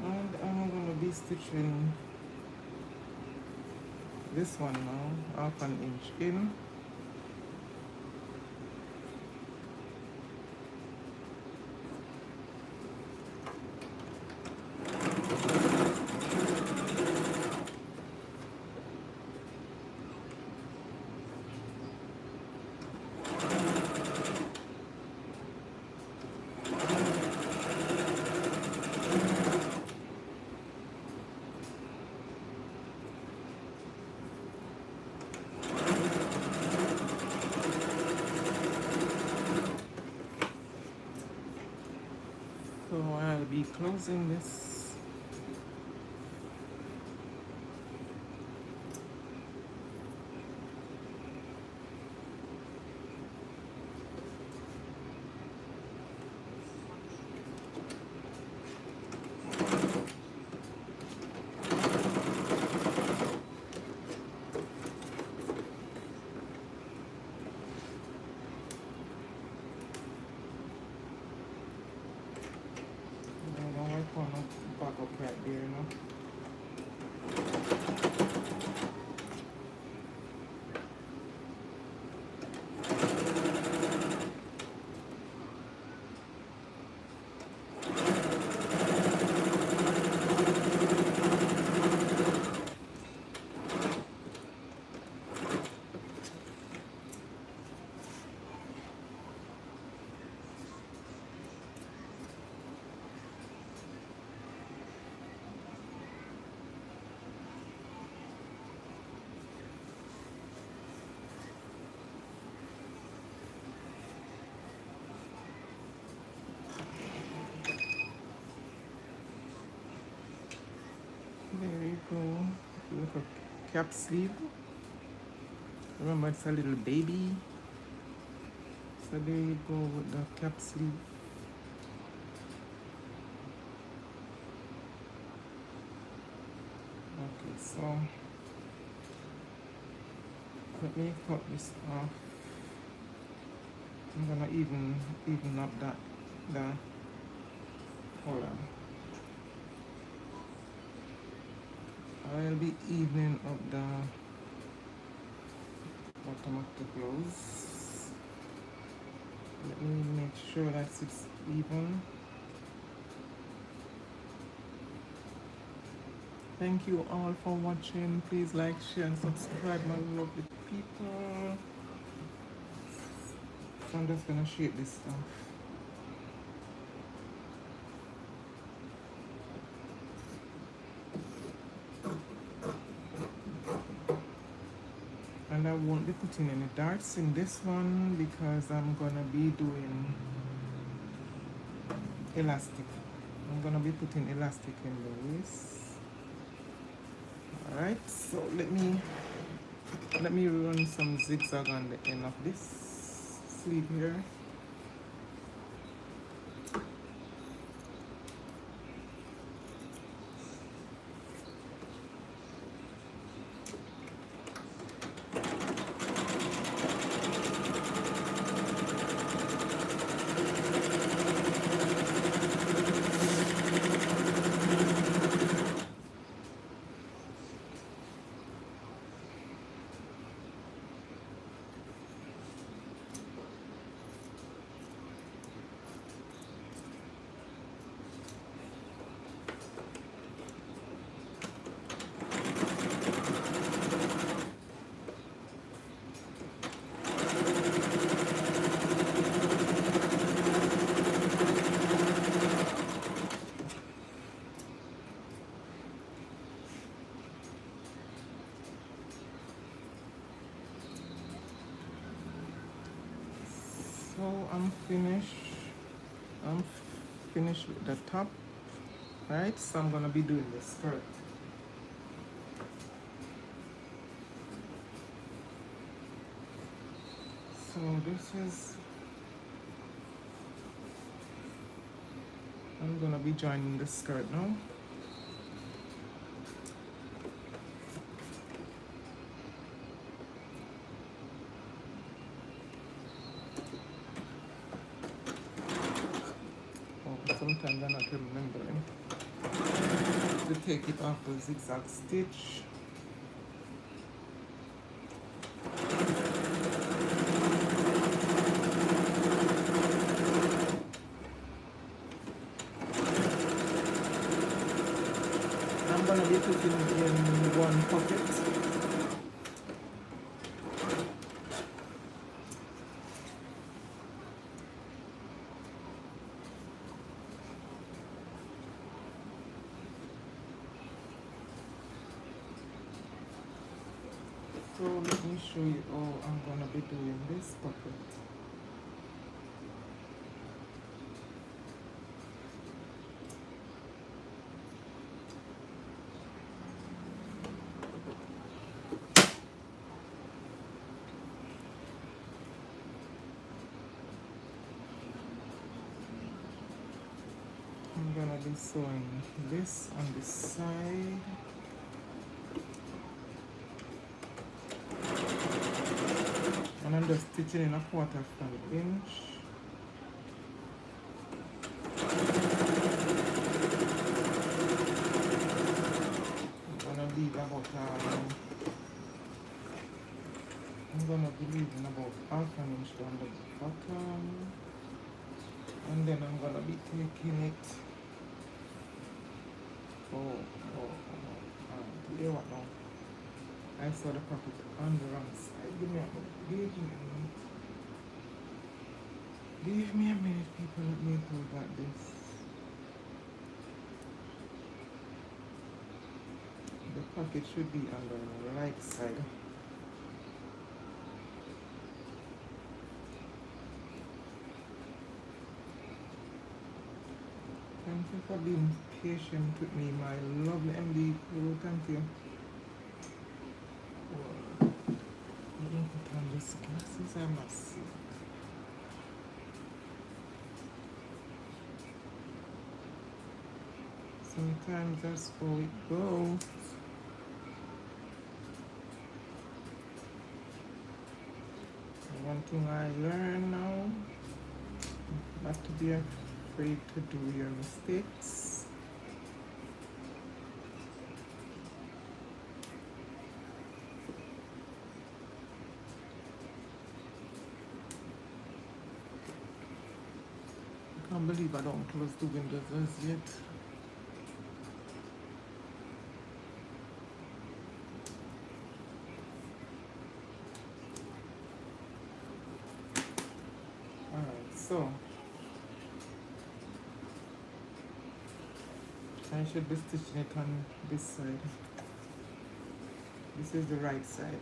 And I'm gonna be stitching this one now, half an inch in. So I'll be closing this. I don't like one back up right there, you know. There you go. Look up cap sleeve. Remember, it's a little baby. So there you go with the cap sleeve. Okay, so let me cut this off. I'm gonna even up that the hold on. I'll be evening up the bottom of the blouse. Let me make sure that it's even. Thank you all for watching. Please like, share, and subscribe, my lovely people. So I'm just gonna shape this off. And I won't be putting any darts in this one because I'm gonna be doing elastic. I'm gonna be putting elastic in the waist. Alright, so let me run some zigzag on the end of this sleeve here. So I'm finished with the top, right? So I'm gonna be doing the skirt. So I'm gonna be joining the skirt now. Oh, sometimes I'm not remembering to take it off the zigzag stitch. I'm gonna be putting in one pocket. So let me show you how I'm gonna be doing this pocket. I'm gonna be sewing this on this side. And I'm just stitching in a 1/4 inch. I'm gonna leave about I'm gonna be leaving about 1/2 inch down the bottom, and then I'm gonna be taking it. You know what now? I saw the pocket on the wrong side. Give me a minute. Give me a minute, people. Let me hold back this. The pocket should be on the right side. Thank you for being patient with me, my lovely MD crew. Thank you. Let's see. Sometimes that's how it goes. One thing I learned now, not to be afraid to do your mistakes. I can't believe I don't close the windows as yet. Alright, so I should be stitching it on this side. This is the right side.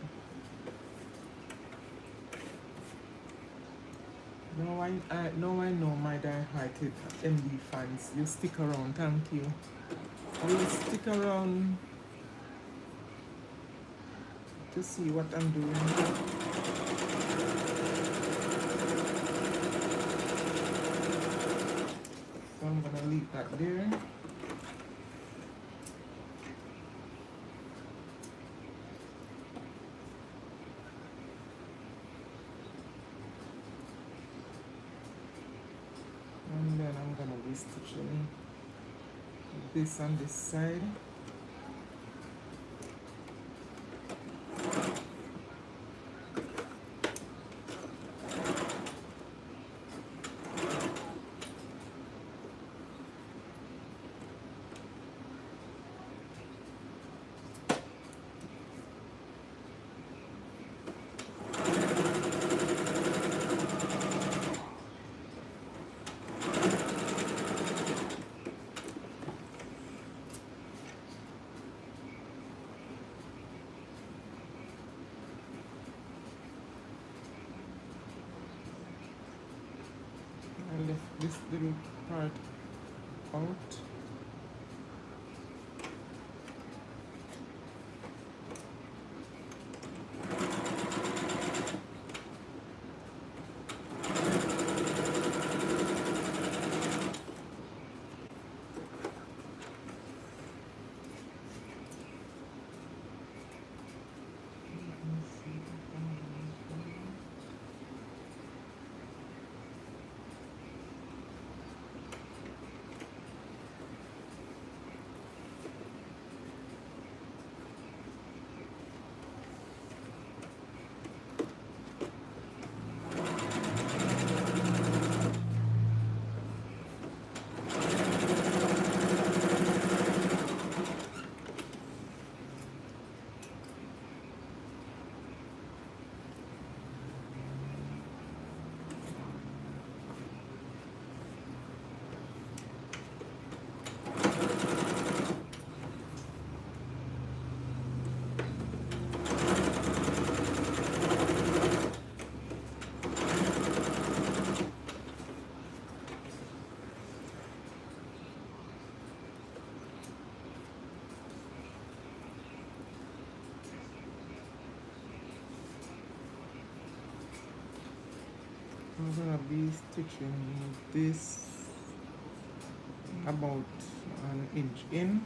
Now I know my die-hearted MD fans. You stick around, thank you. You stick around to see what I'm doing. So I'm gonna leave that there. And then I'm gonna be stitching this on this side. I left this little part out. I'm gonna be stitching this about an inch in.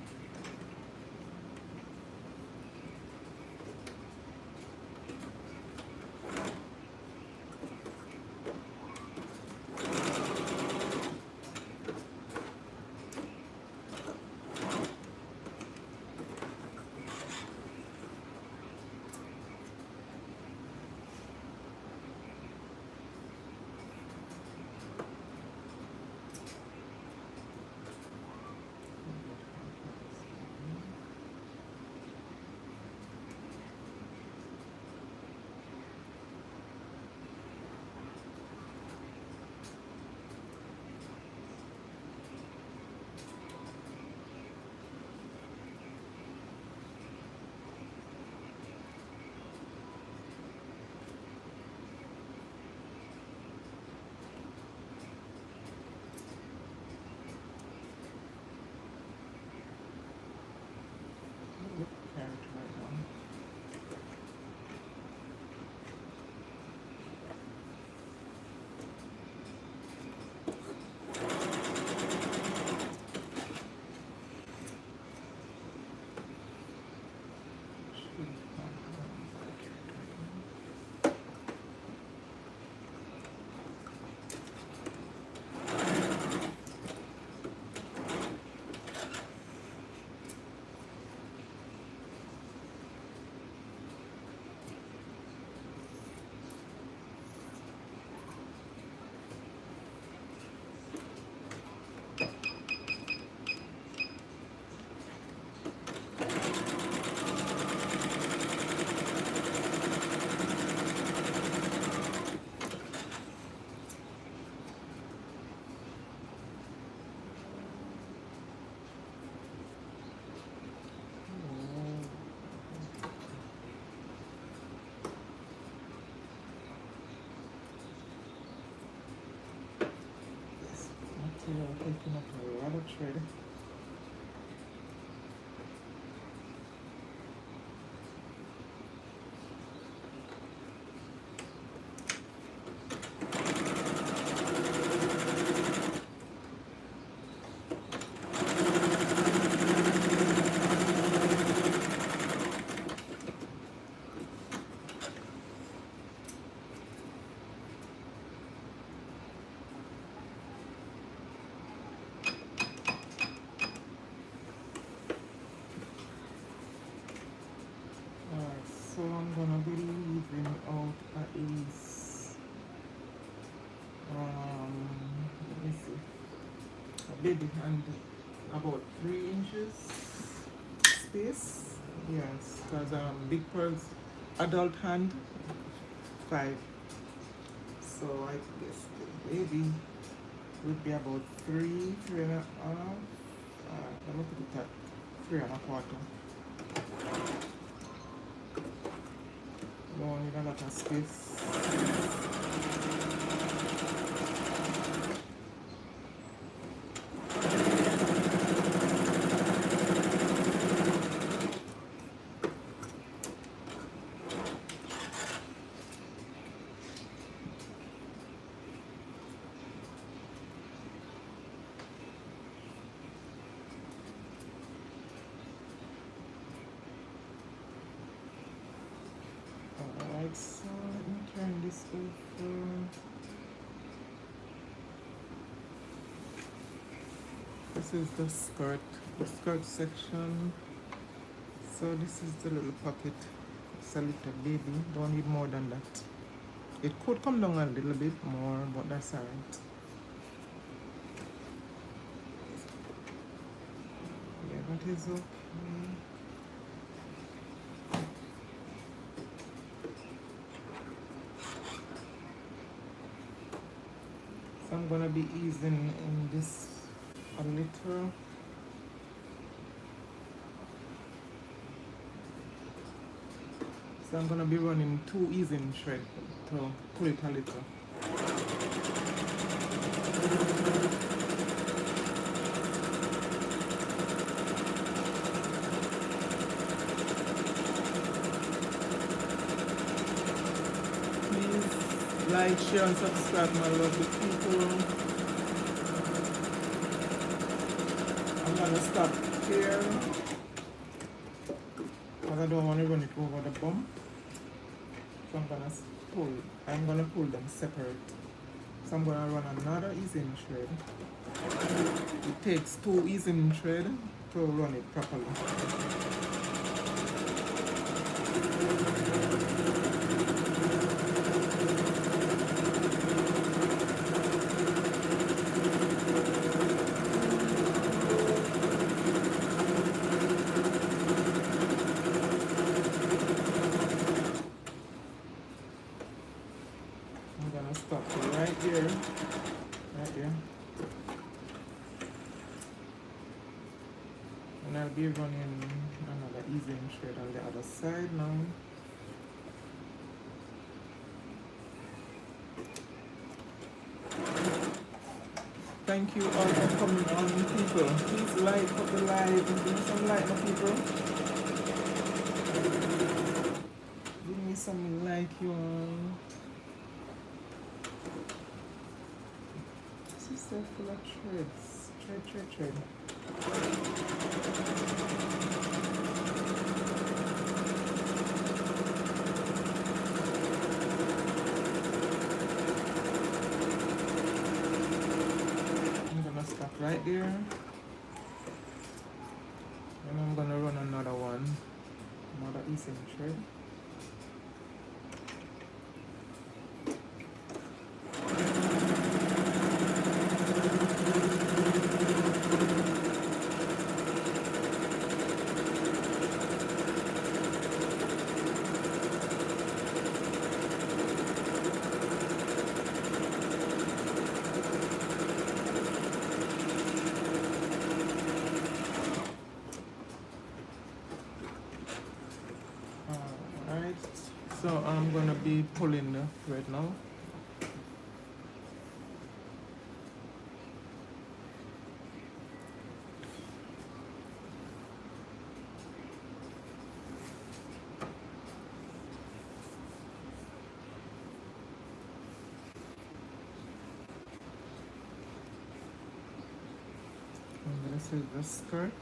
They are taking up a lot of thread. Alright, so I'm gonna be leaving out at least let me see, a baby hand about 3 inches space. Yes, because big pearls adult hand 5. So I guess the baby would be about 3.5. Let me put it at 3.25. Don't need a lot of space. Alright, so let me turn this over. This is the skirt section. So this is the little pocket. It's a little baby, don't need more than that. It could come down a little bit more, but that's alright. Yeah, that is okay. So I'm gonna be easing in this a little. So I'm gonna be running 2 easing thread to pull it a little. Please like, share, and subscribe, my lovely people. I'm gonna stop here because I don't want to run it over the bump. So I'm gonna pull them separate. So I'm gonna run another easing thread. It takes 2 easing thread to run it properly. I'm gonna stop right here. And I'll be running another easing thread on the other side now. Thank you all for coming on, people. Please like up the live and give me some like, my people. Give me some like, you all. This is so full of threads. Thread. Stop right there, and I'm gonna run another easing thread. Alright, so I'm gonna be pulling the thread now. this is the skirt.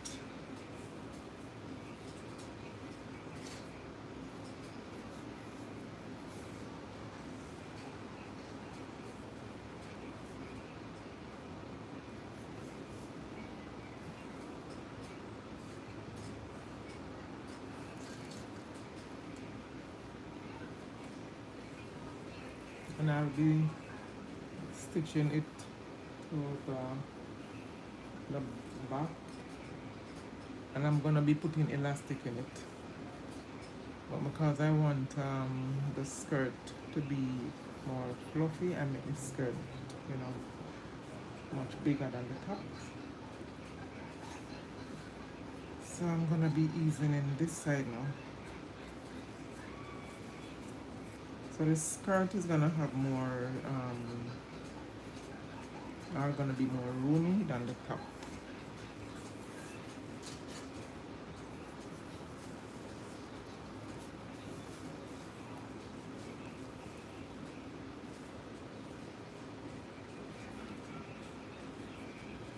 And I'll be stitching it to the back, and I'm gonna be putting elastic in it, but because I want the skirt to be more fluffy, I make the skirt, you know, much bigger than the top. So I'm gonna be easing in this side now. So the skirt is gonna have more are gonna be more roomy than the top.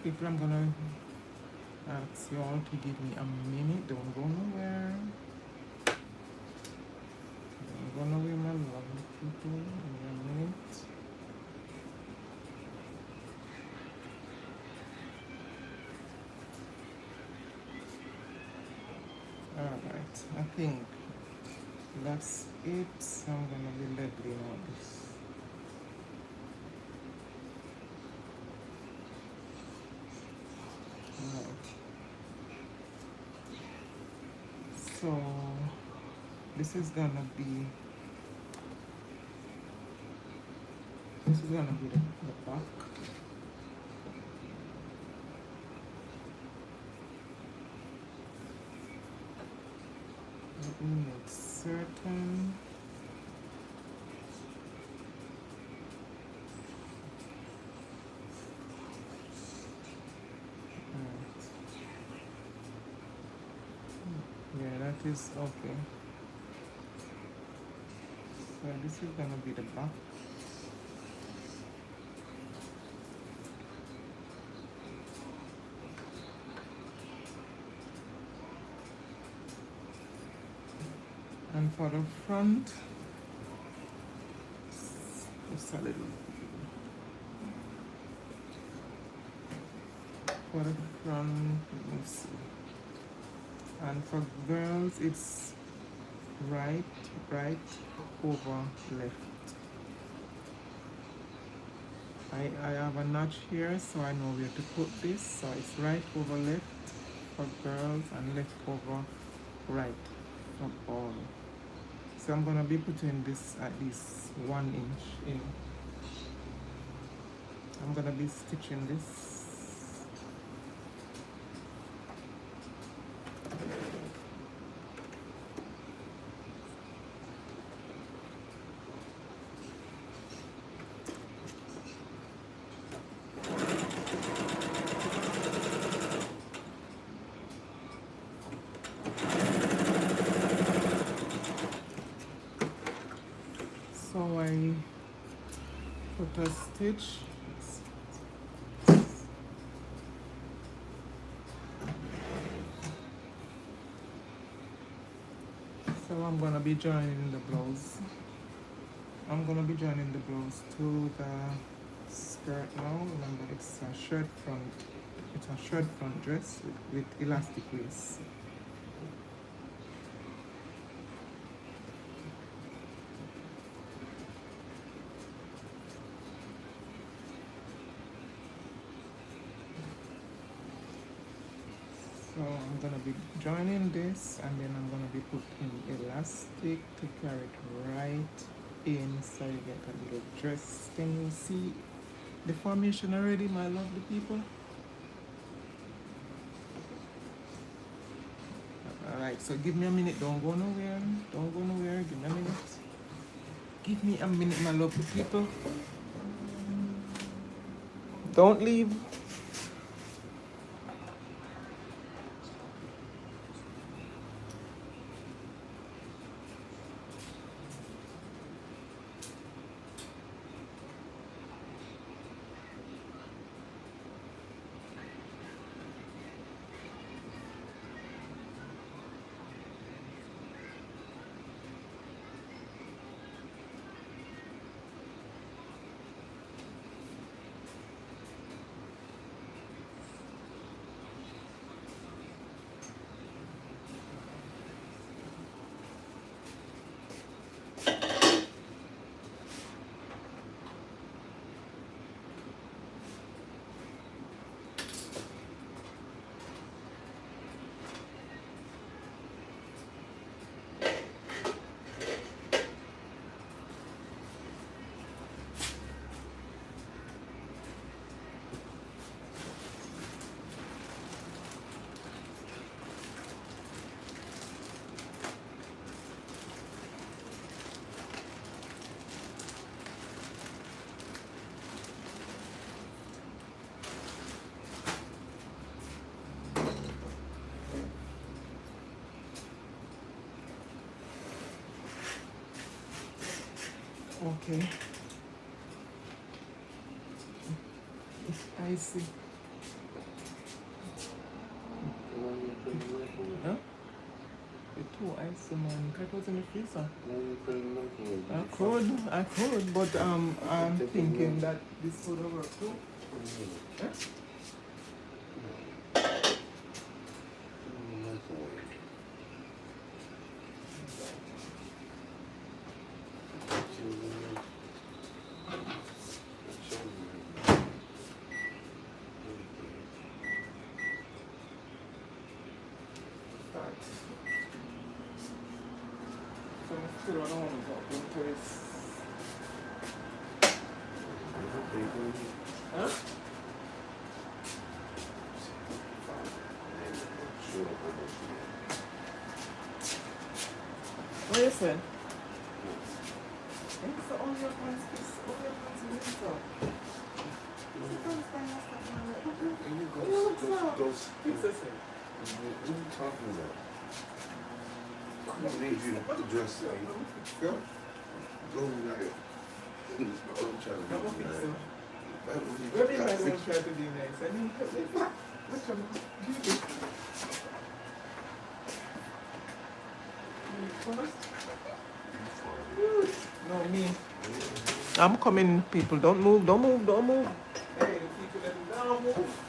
People, I'm gonna ask you all to give me a minute. Don't go nowhere. Don't go nowhere, my lovely people. Give me a minute. Alright, I think that's it. So I'm gonna be leveling out this. Right. So this is gonna be the back. Let me make certain. Right. Yeah, that is okay. So this is gonna be the back. And for the front, just a little. For the front, let me see. And for girls, it's right, over, left. I have a notch here, so I know where to put this. So it's right over left for girls and left over right for all. So I'm gonna be putting this at least 1 inch in. I'm gonna be stitching this. So I put a stitch. So I'm gonna be joining the blouse. I'm gonna be joining the blouse to the skirt now. Remember, it's a shirt front. It's a shirt front dress with elastic waist. So I'm gonna be joining this, and then I'm gonna be putting elastic to carry it right in, so you get a little dress. Can you see the formation already, my lovely people? Alright, so give me a minute. Don't go nowhere. Don't go nowhere. Give me a minute. Give me a minute, my lovely people. Don't leave. Okay. It's icy. Huh? It's too icy, man. That was in the freezer. I could, but I'm thinking that this would work too. Huh? Right. So I'm still on home to this. Huh? What you said? It's the only ones in this stuff. Fix this thing. What are you talking about? I need you to dress up. Go. Go right. I'm trying to I'm be fix nice. it. What do you guys want to try to be nice? I mean, what's your beauty? No, me. I'm coming, people. Don't move, don't move, don't move. Hey, people, let me down, move.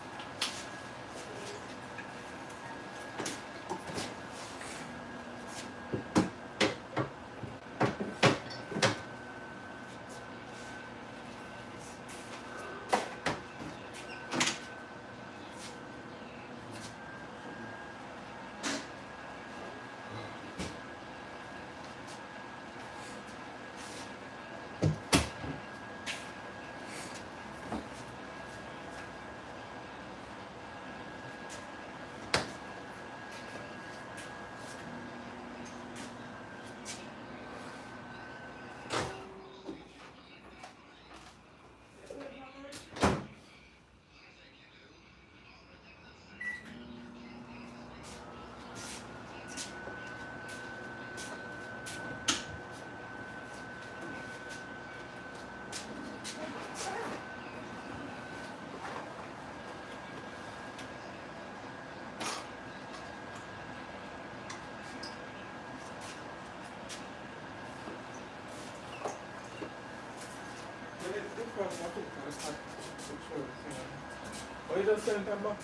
Oh, you just sent them back?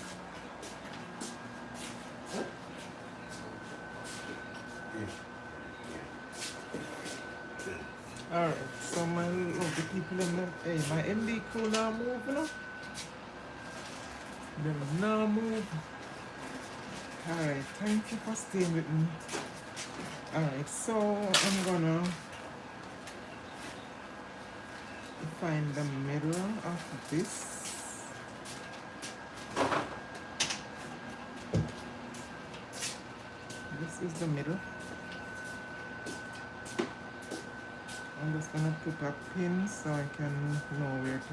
Alright, so my lovely people in the, hey, my MD crew now move, you know? Them now move. Alright, thank you for staying with me. Alright, so I'm gonna find the middle of this. This is the middle. I'm just gonna put a pin so I can know where to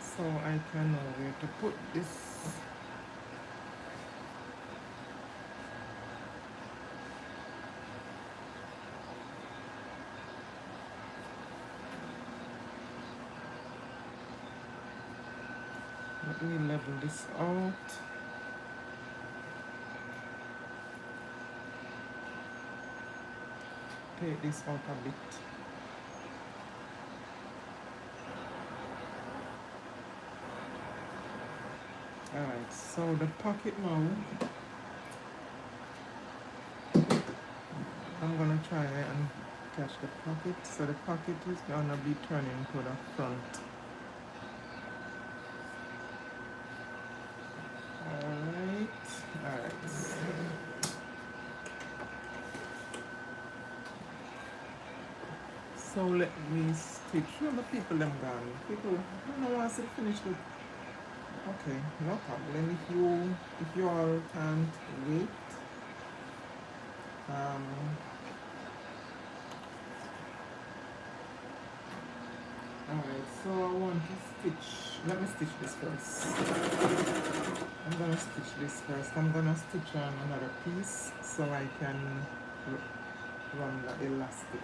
so I can know where to put this. Let me level this out. Take this out a bit. Alright, so the pocket now, I'm gonna try and catch the pocket. So the pocket is gonna be turning to the front. Alright. So let me stitch. Show the people them gone. People, I don't want to finish it. Okay, no problem. If you all can't wait, Alright, so I want to stitch. Let me stitch this first. I'm gonna stitch this first. I'm gonna stitch on another piece so I can run the elastic.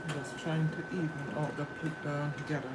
Just trying to even out the put down together.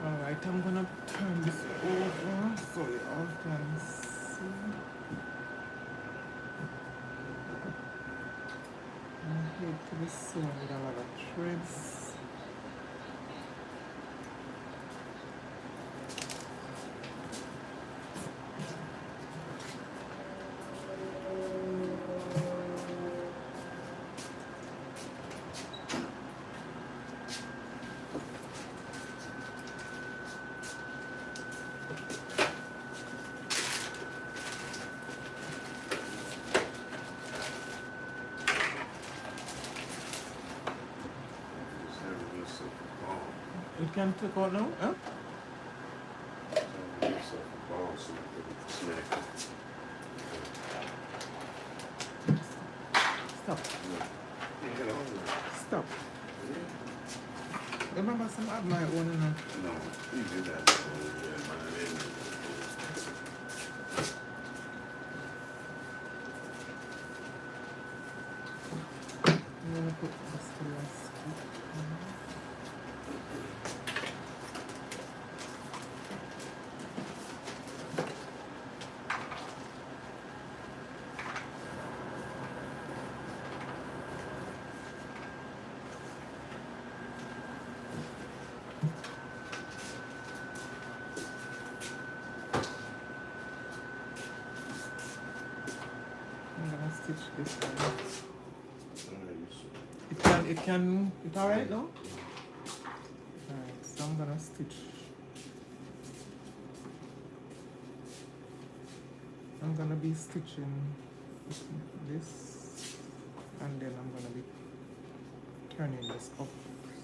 Alright, I'm gonna turn this over so you all can see. I hate to be sewn with a lot of threads. Just having yourself a ball. It can take out now, huh? Just having yourself a ball so you can snack. Stop. You get on there. Stop. Yeah. Remember some of my own, you know. No, you did that. Oh, yeah, man. I'm gonna put this elastic on. I'm gonna stitch this one. It's alright now? Alright, so I'm gonna stitch. I'm gonna be stitching this and then I'm gonna be turning this up.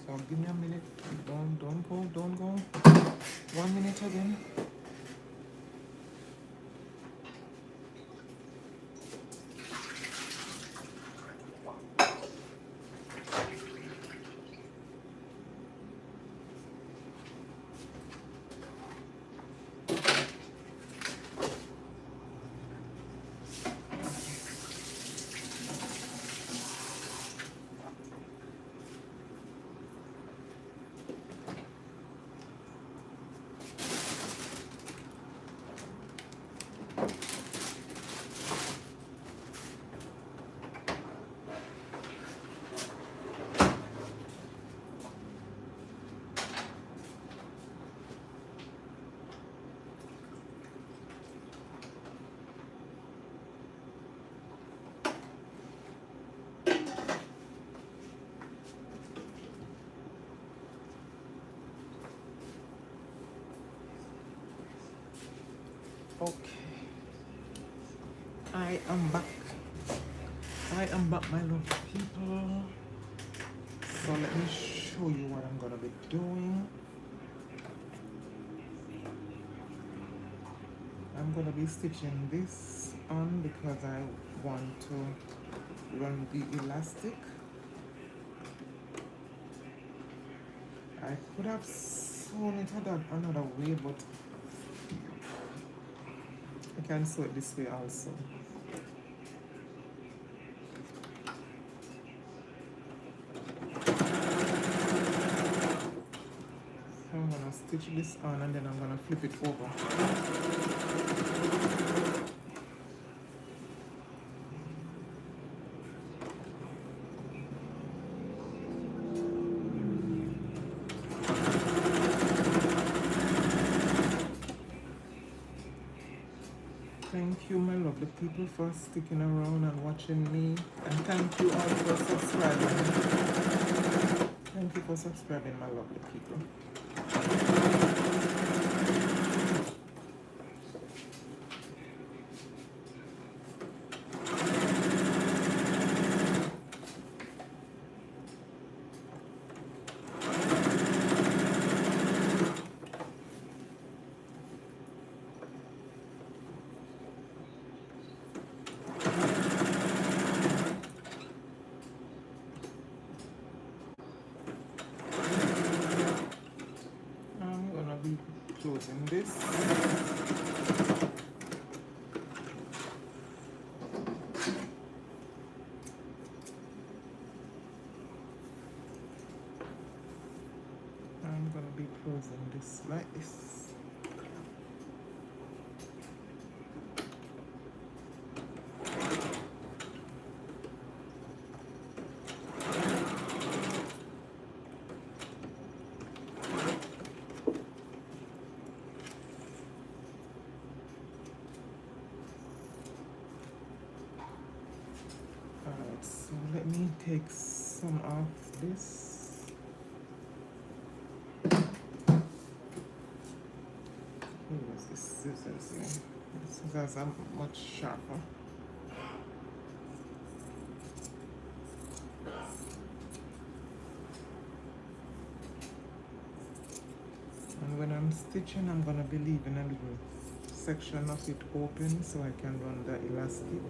So give me a minute. Don't go. 1 minute again. Okay, I am back. I am back, my lovely people. So let me show you what I'm gonna be doing. I'm gonna be stitching this on because I want to run the elastic. I could have sewn it another way, but I can sew it this way also. So I'm gonna stitch this on and then I'm gonna flip it over. Thank you, my lovely people, for sticking around and watching me. And thank you all for subscribing. Thank you for subscribing, my lovely people. I'm gonna be closing this. I'm gonna be closing this like this. Alright, so let me take some off this. Where's this scissors here? The scissors are much sharper. And when I'm stitching, I'm gonna be leaving a little section of it open so I can run the elastic.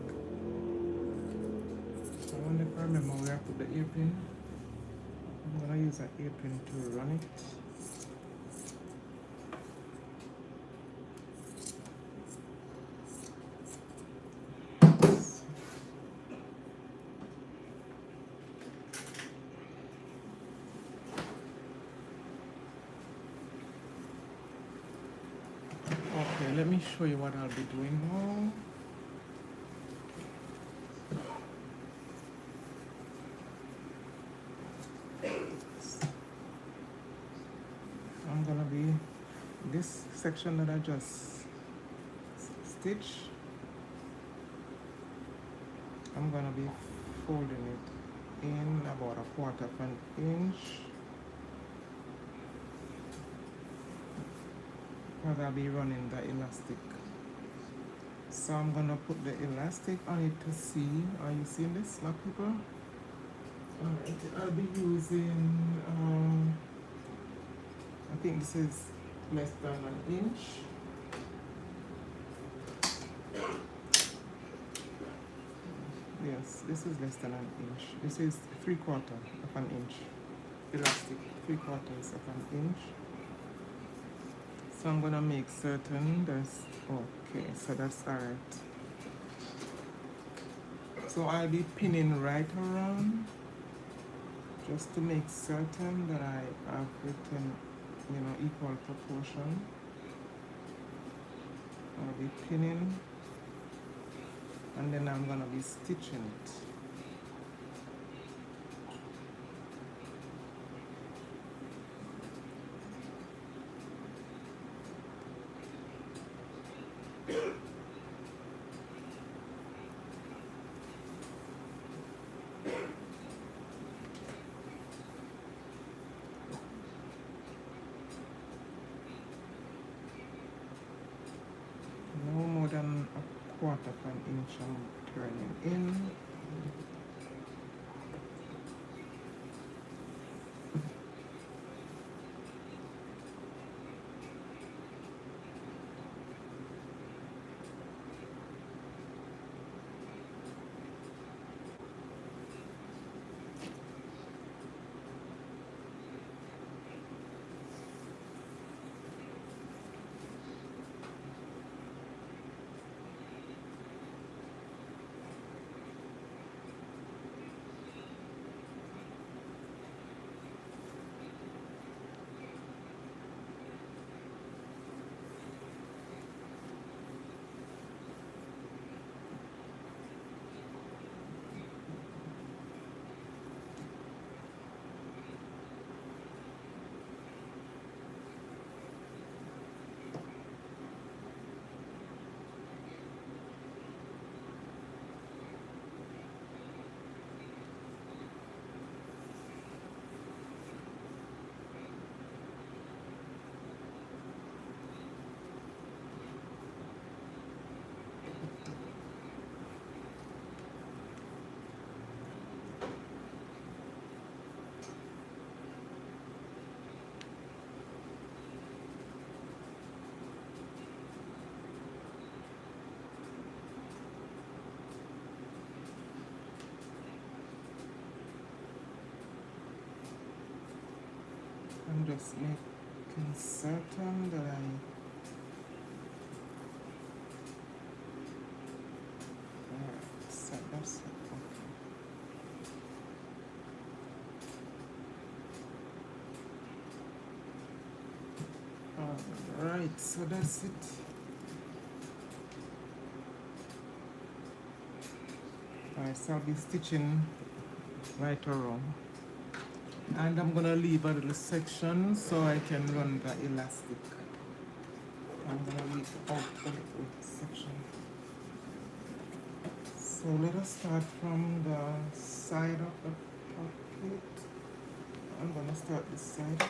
I wonder if I remember where I put the apron. I'm gonna use an apron to run it. Okay, let me show you what I'll be doing now. I'm gonna be this section that I just stitched. I'm gonna be folding it in about 1/4 of an inch. Because I'll be running the elastic. So I'm gonna put the elastic on it to see. Are you seeing this, my people? Alright, I'll be using I think this is less than an inch. Yes, this is less than an inch. This is 3/4 of an inch. Elastic, 3/4 of an inch. So I'm gonna make certain that's okay, so that's alright. So I'll be pinning right around just to make certain that I have written, equal proportion. I'll be pinning and then I'm gonna be stitching it. No which I'm turning in. I'm just making certain that I set this up. Alright, so that's it. Alright, so I'll be stitching right around. And I'm gonna leave a little section so I can run the elastic. I'm gonna leave out a little section. So let us start from the side of the pocket. I'm gonna start this side.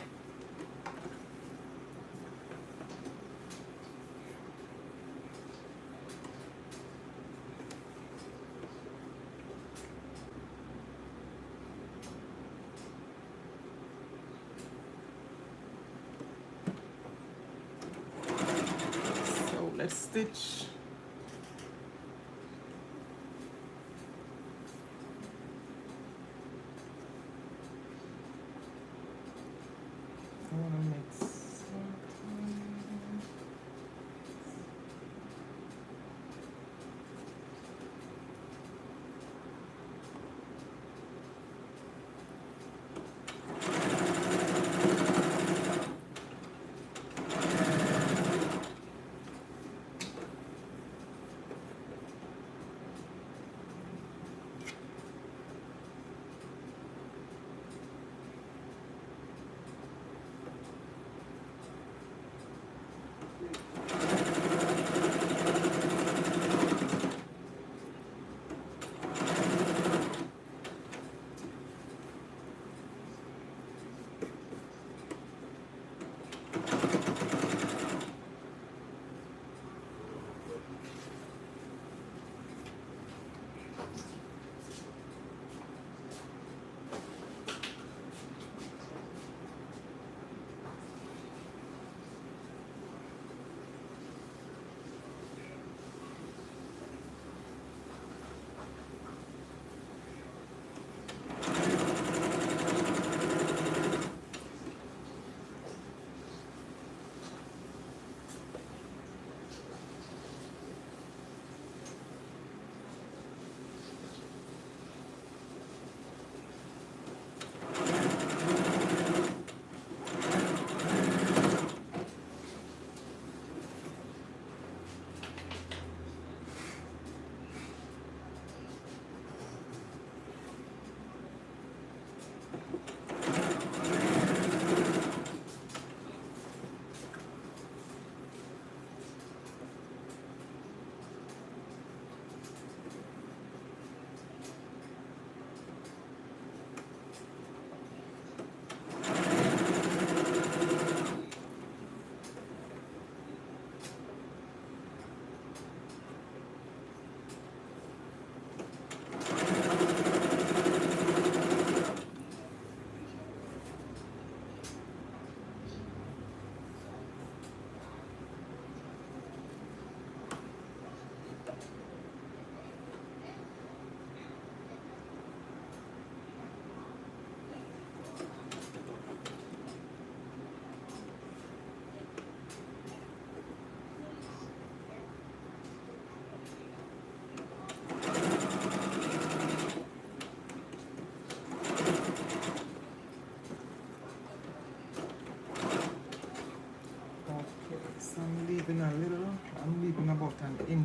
So let's stitch. I wanna make certain.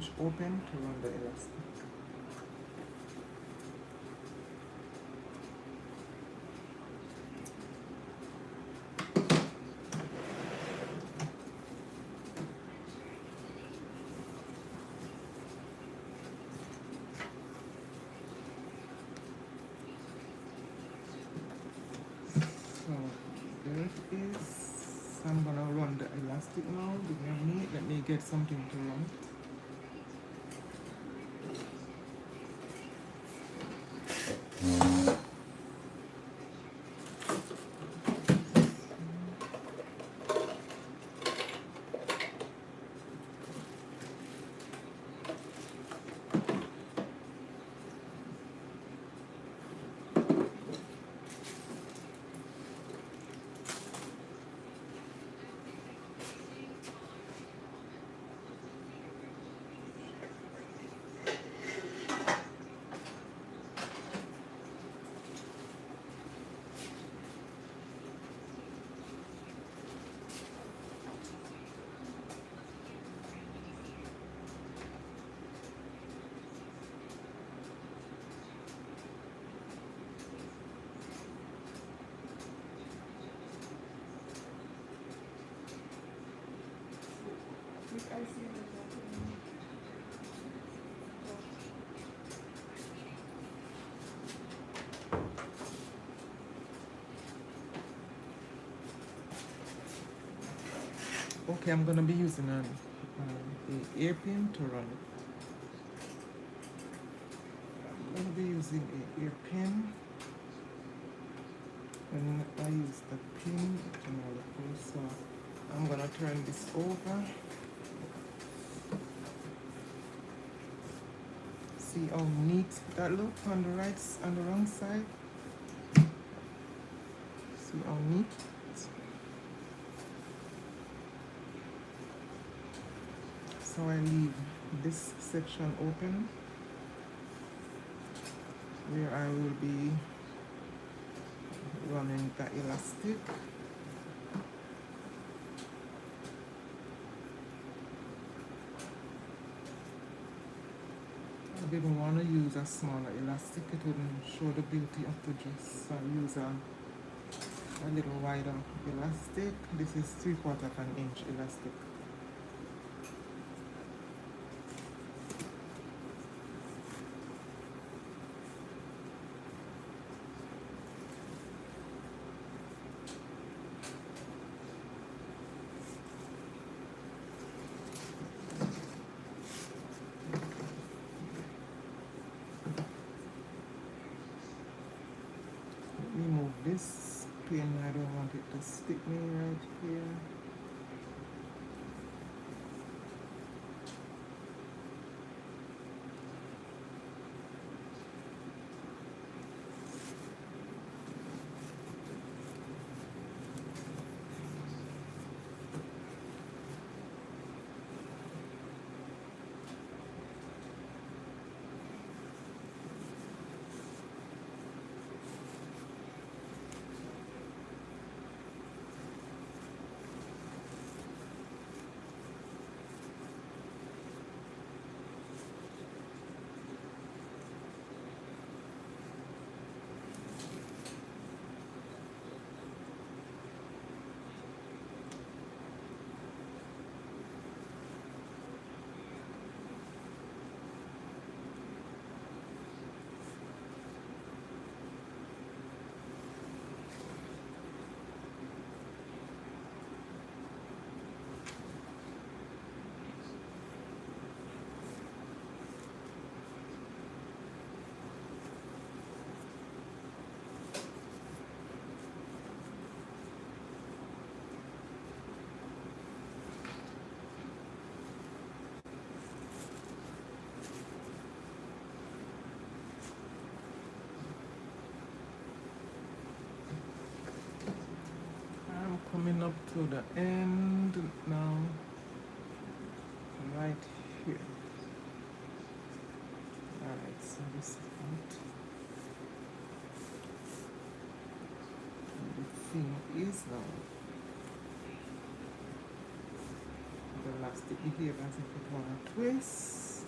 inch open to run the elastic. So there it is. I'm gonna run the elastic now. Give me a minute. Let me get something to run it. Okay, I'm gonna be using a hairpin to run it. I'm gonna be using a hairpin. And I use the pin to know the pull. So I'm gonna turn this over. See how neat that look on the on the wrong side. See how neat. So I leave this section open where I will be running the elastic. I didn't want to use a smaller elastic, it wouldn't show the beauty of the dress. So I use a little wider elastic. This is 3/4 of an inch elastic. Remove this pin, I don't want it to stick me right here. I'm coming up to the end now, right here. Alright, so this is out. And the thing is now, the elastic behaves as if it want to twist.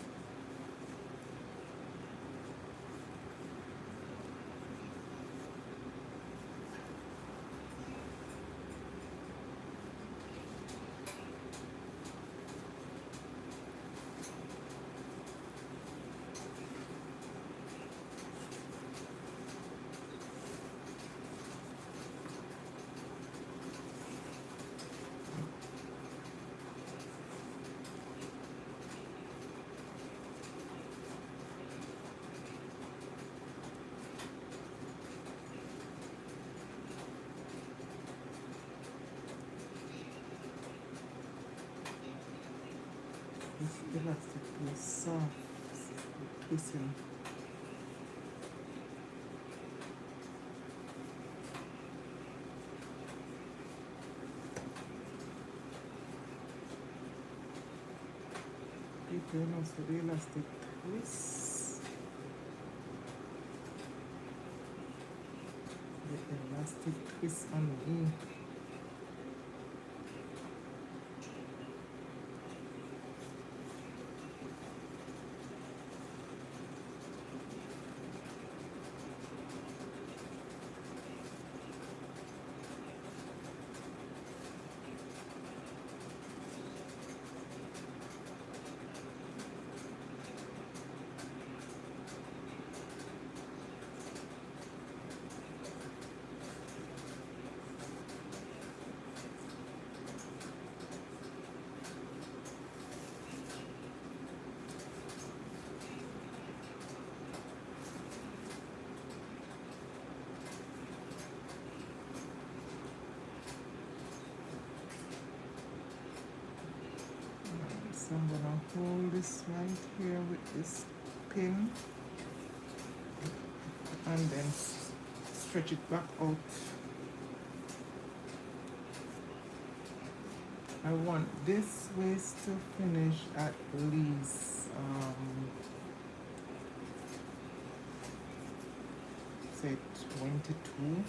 elastic is soft, twisting. People know so the elastic twist. The elastic twist on me. So I'm gonna hold this right here with this pin and then stretch it back out. I want this waist to finish at least say 22.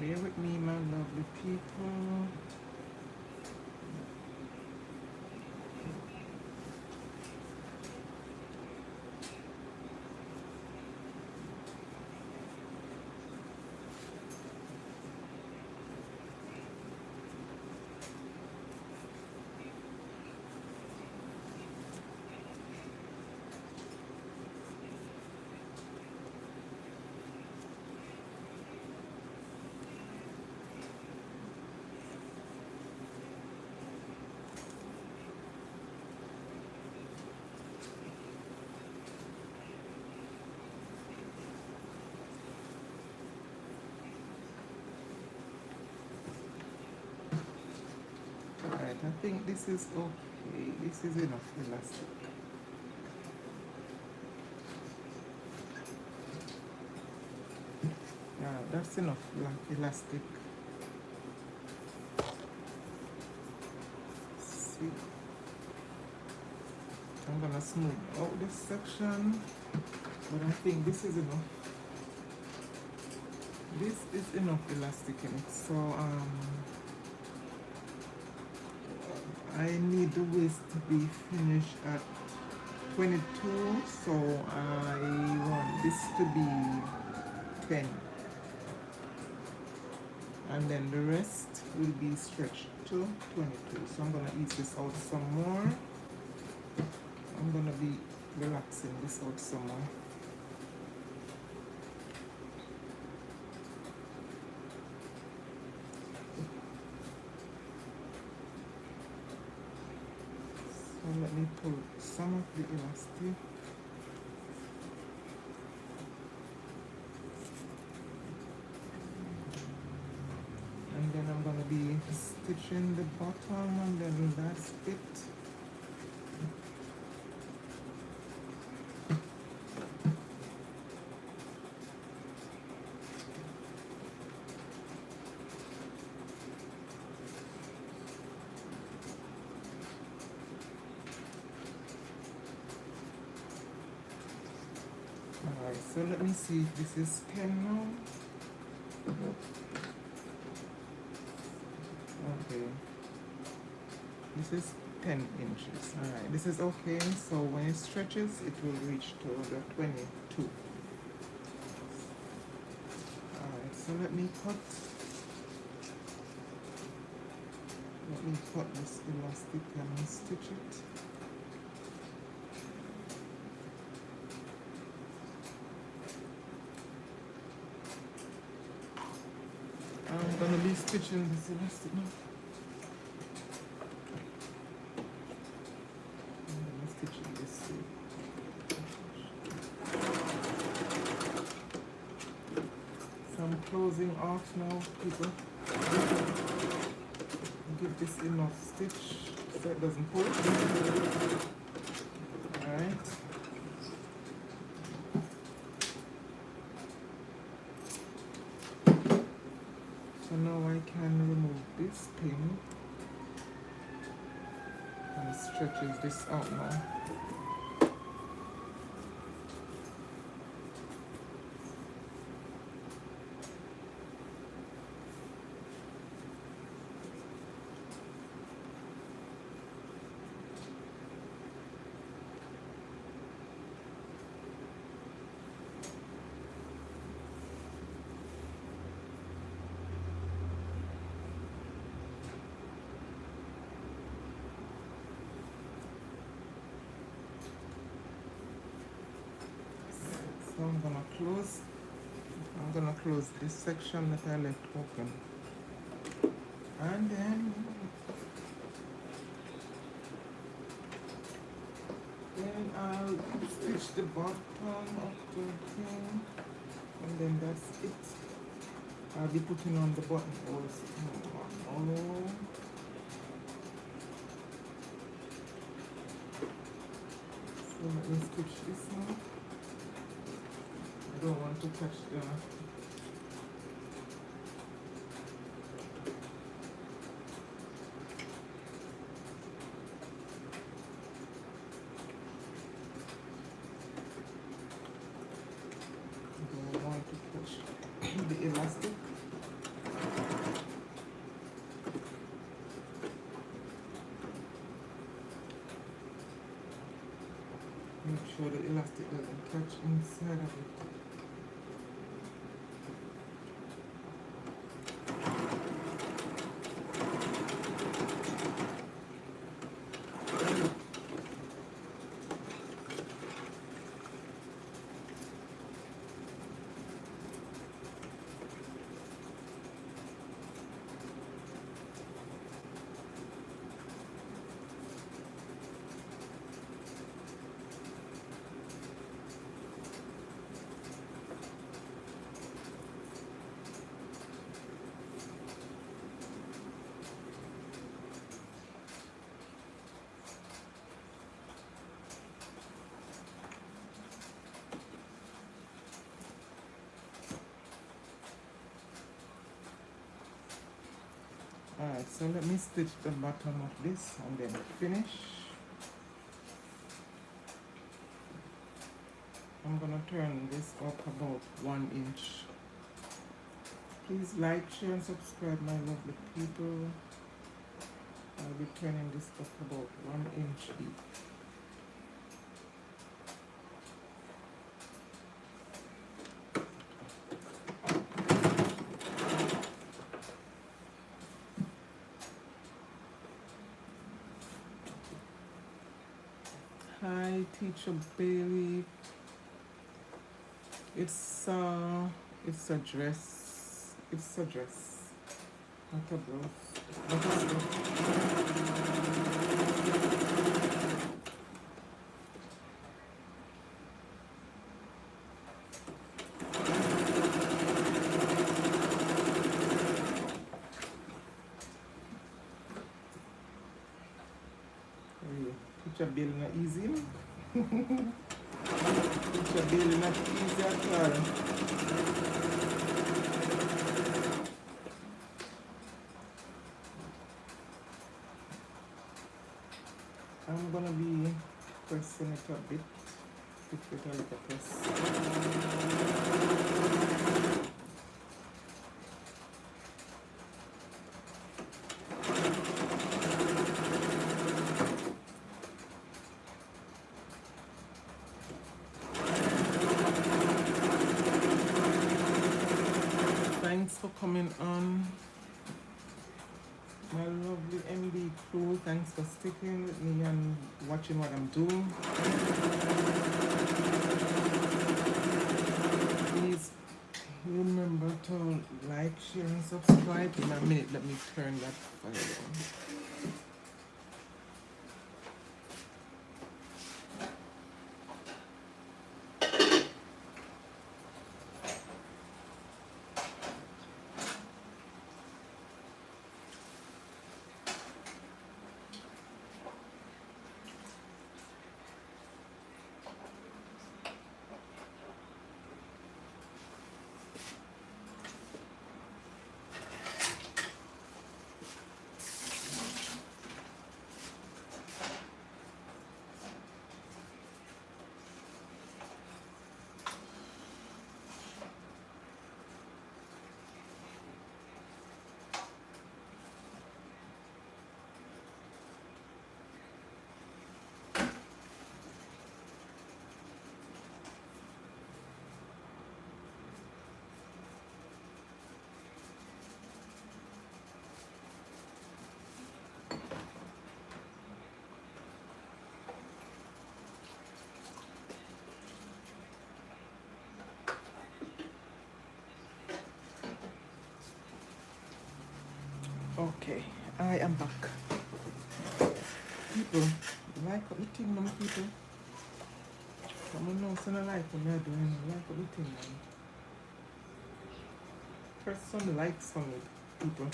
Bear with me, my lovely people. Alright, I think this is okay. This is enough elastic. Yeah, that's enough elastic. See, I'm gonna smooth out this section, but I think this is enough. This is enough elastic in it, so I need the waist to be finished at 22, so I want this to be 10. And then the rest will be stretched to 22. So I'm gonna ease this out some more. I'm gonna be relaxing this out some more. So let me pull some of the elastic. And then I'm gonna be stitching the bottom and then that's it. Alright, so let me see if this is 10 now. Okay, this is 10 inches. Alright, this is okay. So when it stretches, it will reach to the 22. Alright, so let me cut this elastic and stitch it. gonna be stitching this elastic now. I'm gonna stitch it this way. So I'm closing off now, people. Give this enough stitch so it doesn't pull. Alright. So now I can remove this pin and stretches this out now. So I'm gonna close this section that I left open. And then I'll stitch the bottom of the thing, and then that's it. I'll be putting on the buttonholes. Oh. So let me stitch this now. I don't want to touch the the elastic. Make sure the elastic doesn't catch inside of it. Alright, so let me stitch the bottom of this and then finish. I'm gonna turn this up about 1 inch. Please like, share and subscribe, my lovely people. I'll be turning this up about 1 inch deep. Hi, Teacher Bailey. It's a dress. It's a dress, not a blouse. Not a skirt. Hey, Teacher Bailey not easy, no? Teacher Bailey not easy at all. I'm gonna be pressing it a bit. Give it a little press. Thanks for coming on, my lovely MD crew. Thanks for sticking with me and watching what I'm doing. Please remember to like, share, and subscribe. In a minute, let me turn that fire down. Okay, I am back. People, like what the thing, man, people. Someone knows I like what they're doing. Like what the thing, man. Press some likes for me, people.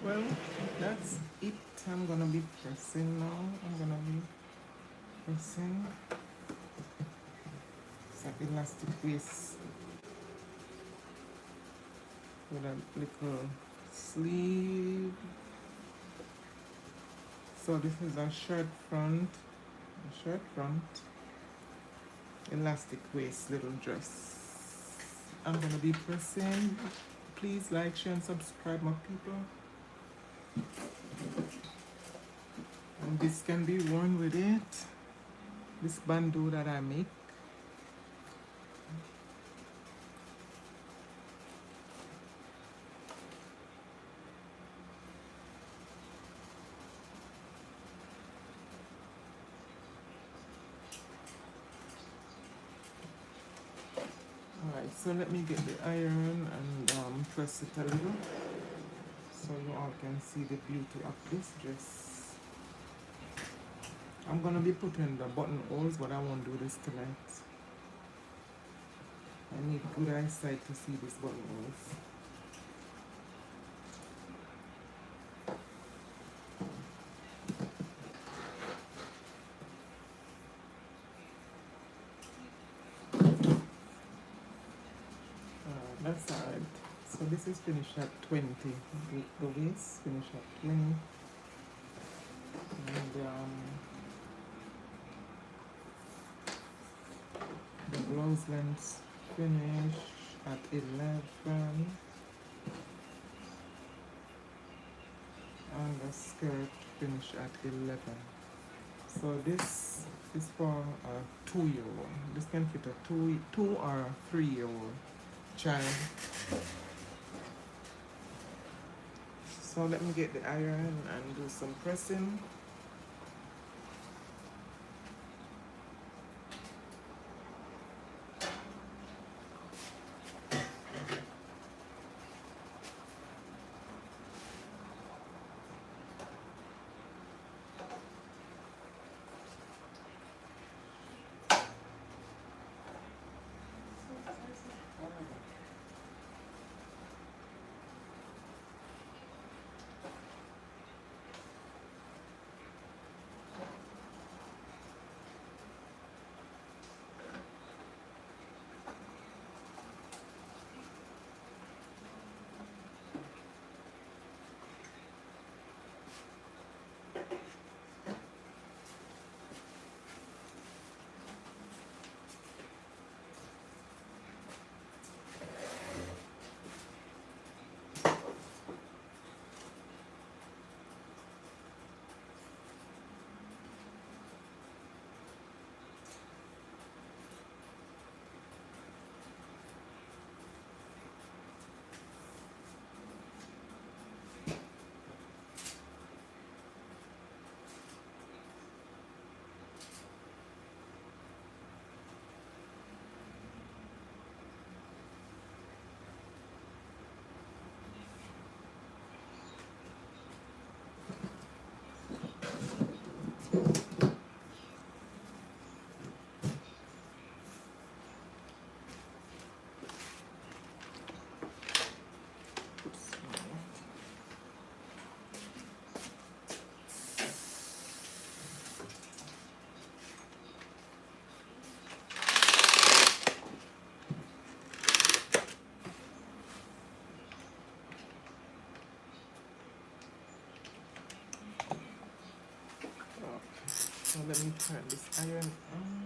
Well, that's it. I'm gonna be pressing now. I'm gonna be pressing. It's an elastic waist with a little sleeve. So this is a shirt front, elastic waist little dress. I'm gonna be pressing. Please like, share, and subscribe, my people. And this can be worn with it. This bandeau that I make. Alright, so let me get the iron and press it a little so you all can see the beauty of this dress. I'm gonna be putting the buttonholes, but I won't do this tonight. I need good eyesight to see these buttonholes. That's alright. So this is finished at 20. The waist finished at 20. And the blouse length finish at 11. And the skirt finish at 11. So this is for a 2-year-old. This can fit a 2 or 3-year-old child. So let me get the iron and do some pressing. let me turn this iron on.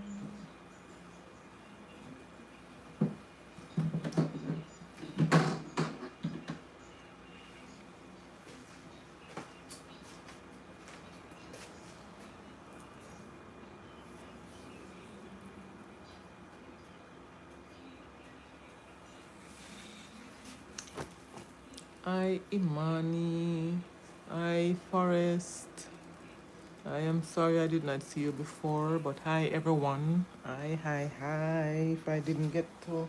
Hi Imani, hi Forest. I am sorry I did not see you before, but hi everyone. Hi. If I didn't get to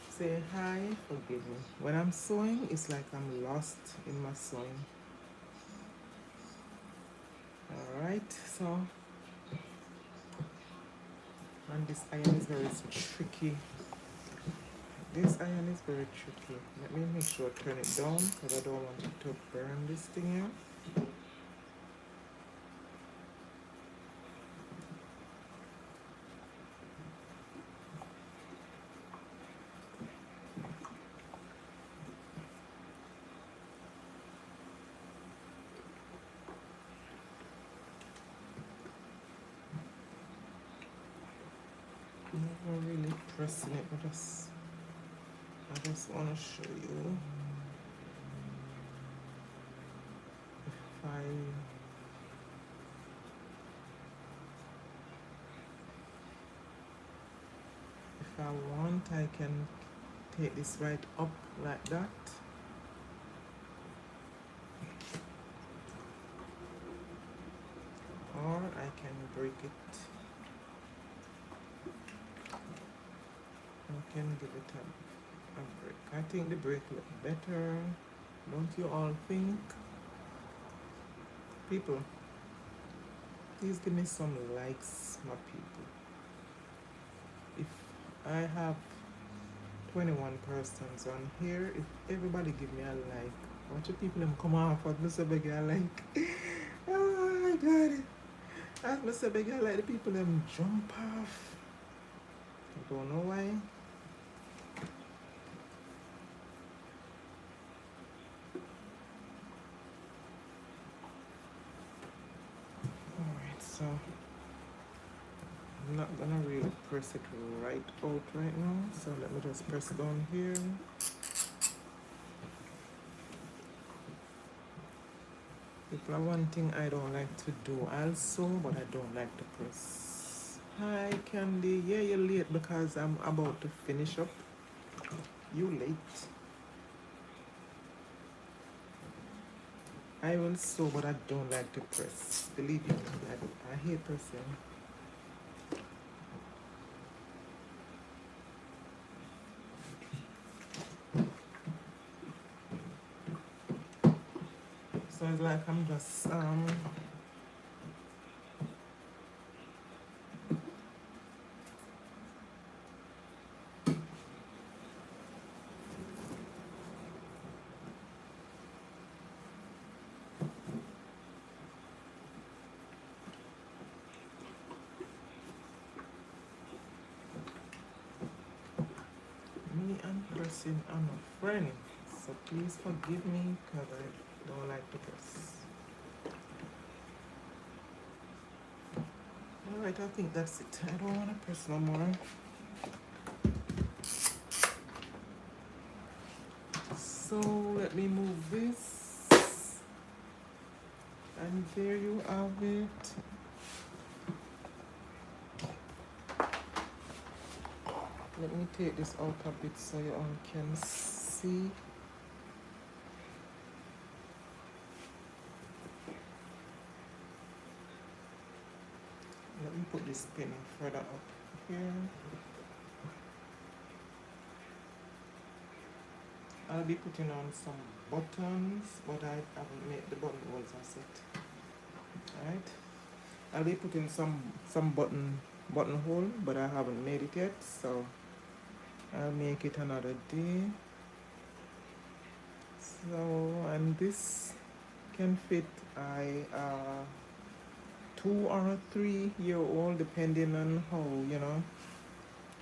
say hi, forgive me. When I'm sewing, it's like I'm lost in my sewing. Alright, so, and this iron is very tricky. This iron is very tricky. Let me make sure I turn it down because I don't want it to burn this thing here. Never really pressing it, but I just want to show you if I want, I can take this right up like that. Or I can break it. I can give it a break. I think the break look better. Don't you all think? People, please give me some likes, my people. If I have 21 persons on here, if everybody give me a like, watch the people them come off of Mr. Beg a like. Oh my god. As Mr. Beg a like, the people them jump off. I don't know why. Alright, so I'm not gonna really press it right out right now, so let me just press down here. People are one thing I don't like to do also, but I don't like to press. Hi Candy, yeah, you're late because I'm about to finish up. You late. I will sew, but I don't like to press. Believe me, I hate pressing. So it's like I'm just me and pressing on a friend. So please forgive me because I don't like to press. Alright, I think that's it. I don't want to press no more. So let me move this. And there you have it. Let me take this out a bit so you all can see. Let me put this pin further up here. I'll be putting on some buttons, but I haven't made the buttonholes as yet. Alright. I'll be putting some buttonhole, but I haven't made it yet, so I'll make it another day. So, and this can fit a 2 or a 3-year-old, depending on how,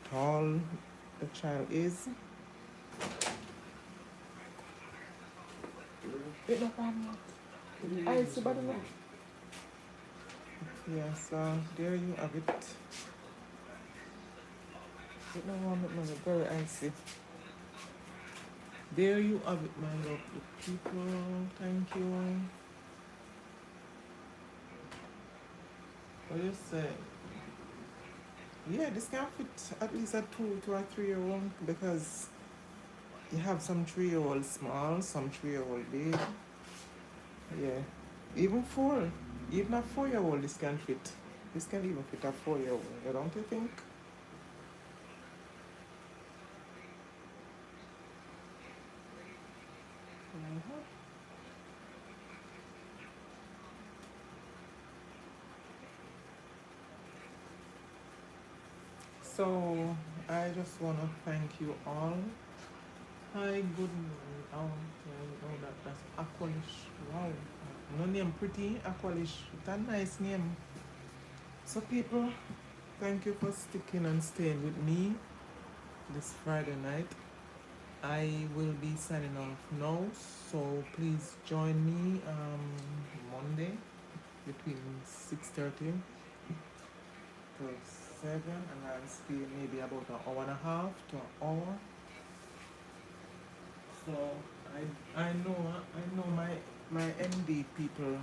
tall the child is. Yeah, so there you have it. It no one with my very icy. There you have it, my lovely people. Thank you. What do you say? Yeah, this can fit at least a 2 to a 3-year-old because you have some 3-year-old small, some 3-year-old big. Yeah, even 4, even a 4-year-old this can fit. This can even fit a 4-year-old, don't you think? Mhm. So I just want to thank you all. Hi, good morning. Oh, that's Aqualish. Wow. No name pretty, Aqualish. It's a nice name. So people, thank you for sticking and staying with me this Friday night. I will be signing off now, so please join me Monday between 6:30 to 7, and I'll stay maybe about an hour and a half to an hour. So I know my MD people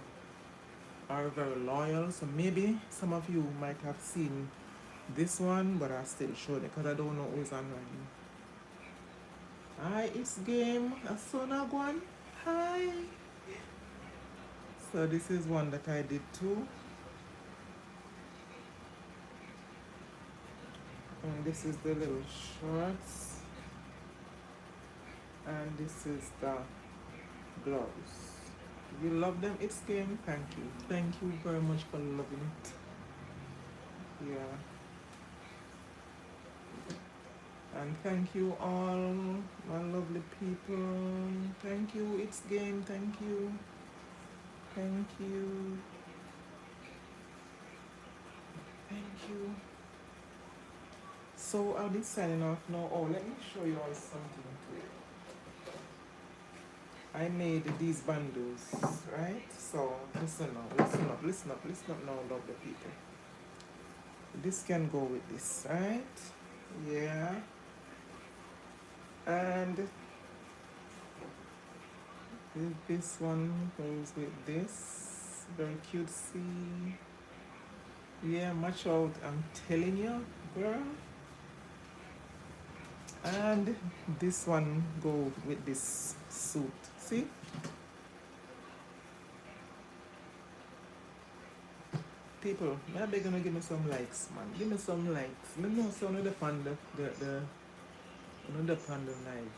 are very loyal, so maybe some of you might have seen this one, but I still showed it because I don't know who's online. Hi, it's game. Asona Gwan. Hi. So this is one that I did too. And this is the little shorts. And this is the gloves. You love them? It's game. Thank you. Thank you very much for loving it. Yeah. And thank you all, my lovely people. Thank you. It's game. Thank you. Thank you. Thank you. So I'll be signing off now. Oh, let me show you all something too. I made these bundles, right? So listen now, listen up, listen up, listen up now, lovely people. This can go with this, right? Yeah. And this one goes with this. Very cutesy. Yeah, match out, I'm telling you, girl. And this one go with this suit. See? People, maybe gonna give me some likes, man. Give me some likes. Me know some of the fan the another pan the live.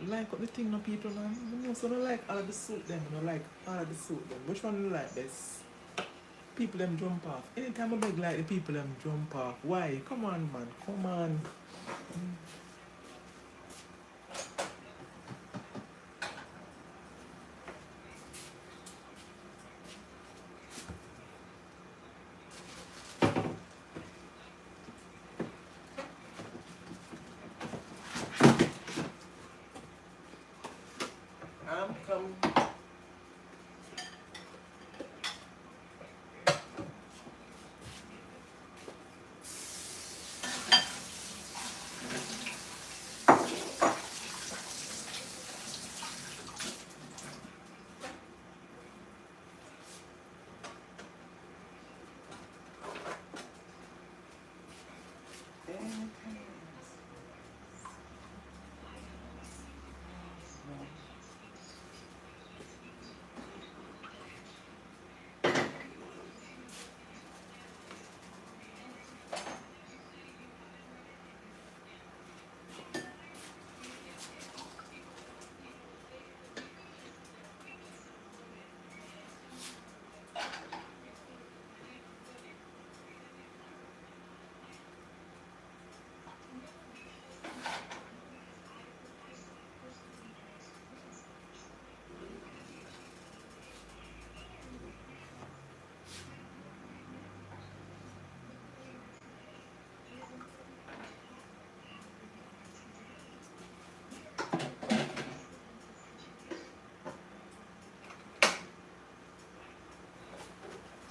Like what the thing no people man. Me know some of like all of the suit them, you know, like all of the suit them. Which one you like best? People them jump off. Anytime I beg like the people them jump off. Why? Come on man, come on. I'm coming.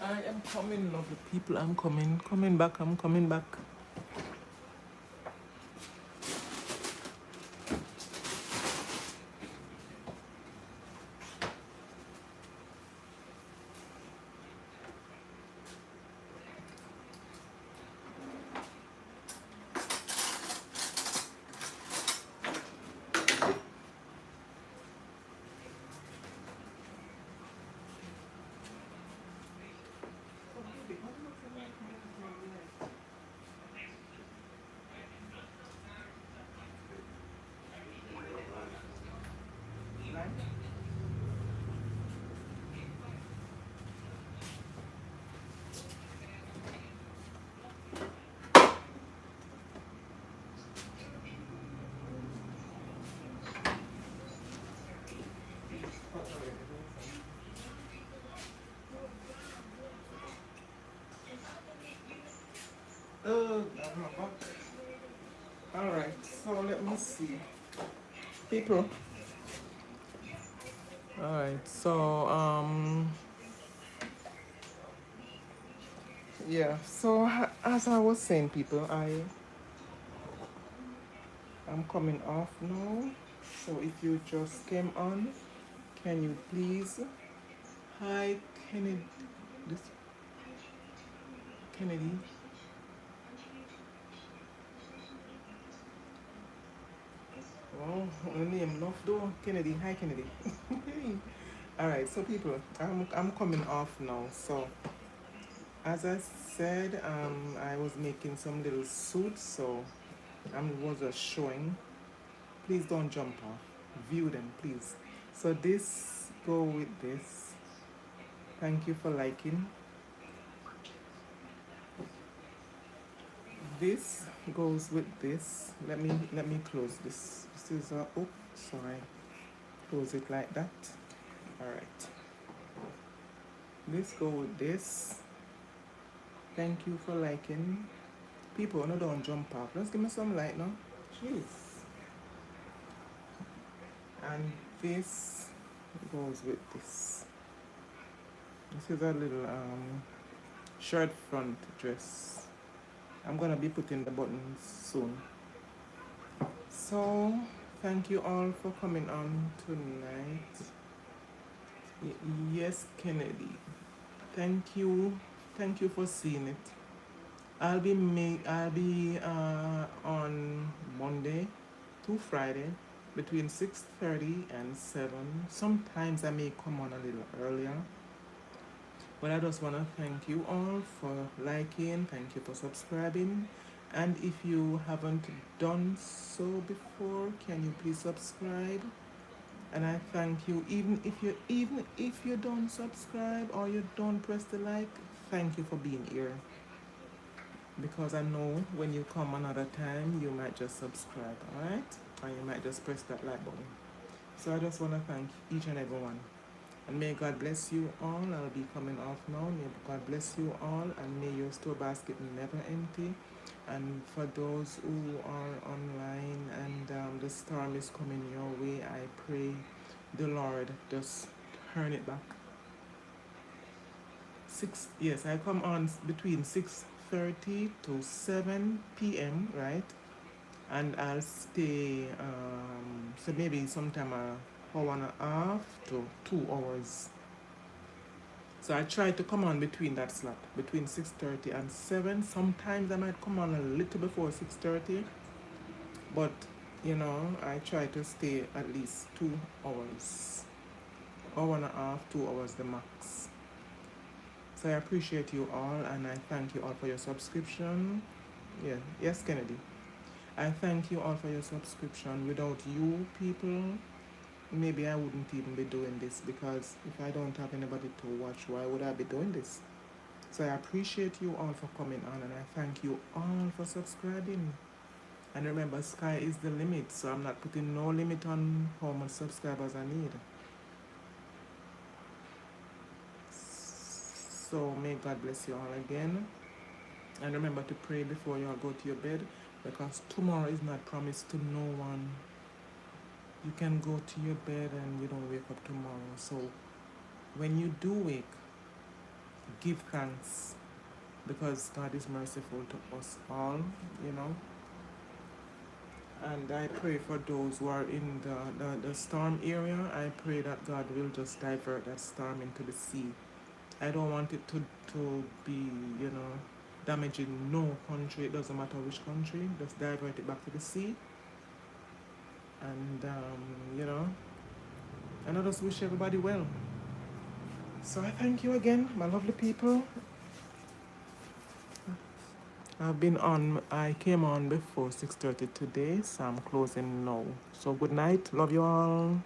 I am coming, lovely people. I'm coming back. I'm coming back. Oh, I'm not back. All right. So let me see, people. All right. So yeah. So as I was saying, people, I'm coming off now. So if you just came on, can you please hi Kennedy? This Kennedy. Oh, her name enough though. Kennedy. Hi Kennedy. All right. So people, I'm coming off now. So as I said, I was making some little suits. So I was just showing. Please don't jump off. View them, please. So this go with this. Thank you for liking. This goes with this. Let me close this. This is oh sorry. Close it like that. All right. This go with this. Thank you for liking. People, no don't jump off. Let's give me some light now. Jeez. And this goes with this. This is a little shirt front dress. I'm gonna be putting the buttons soon. So thank you all for coming on tonight. Yes, Kennedy. Thank you for seeing it. I'll be on Monday to Friday between 6:30 and 7. Sometimes I may come on a little earlier. But I just want to thank you all for liking, thank you for subscribing. And if you haven't done so before, can you please subscribe? And I thank you, even if you don't subscribe or you don't press the like, thank you for being here. Because I know when you come another time, you might just subscribe, alright? Or you might just press that like button. So I just want to thank each and every one. And may God bless you all. I'll be coming off now. May God bless you all, and may your store basket never empty. And for those who are online and the storm is coming your way, I pray the Lord just turn it back. Yes, I come on between 6:30 to 7 p.m. right, and I'll stay so maybe sometime an hour and a half to 2 hours. So I try to come on between that slot, between 6:30 and 7. Sometimes I might come on a little before 6:30, but I try to stay at least 2 hours, hour and a half, 2 hours the max. So I appreciate you all, and I thank you all for your subscription. Yeah, yes, Kennedy. I thank you all for your subscription. Without you people, maybe I wouldn't even be doing this, because if I don't have anybody to watch, why would I be doing this? So I appreciate you all for coming on, and I thank you all for subscribing. And remember, sky is the limit, so I'm not putting no limit on how much subscribers I need. So may God bless you all again. And remember to pray before you all go to your bed, because tomorrow is not promised to no one. You can go to your bed and you don't wake up tomorrow. So when you do wake, give thanks because God is merciful to us all, you know. And I pray for those who are in the storm area. I pray that God will just divert that storm into the sea. I don't want it to be, you know, damaging no country. It doesn't matter which country. Just divert it back to the sea. And, you know, and I just wish everybody well. So I thank you again, my lovely people. I came on before 6:30 today, so I'm closing now. So good night. Love you all.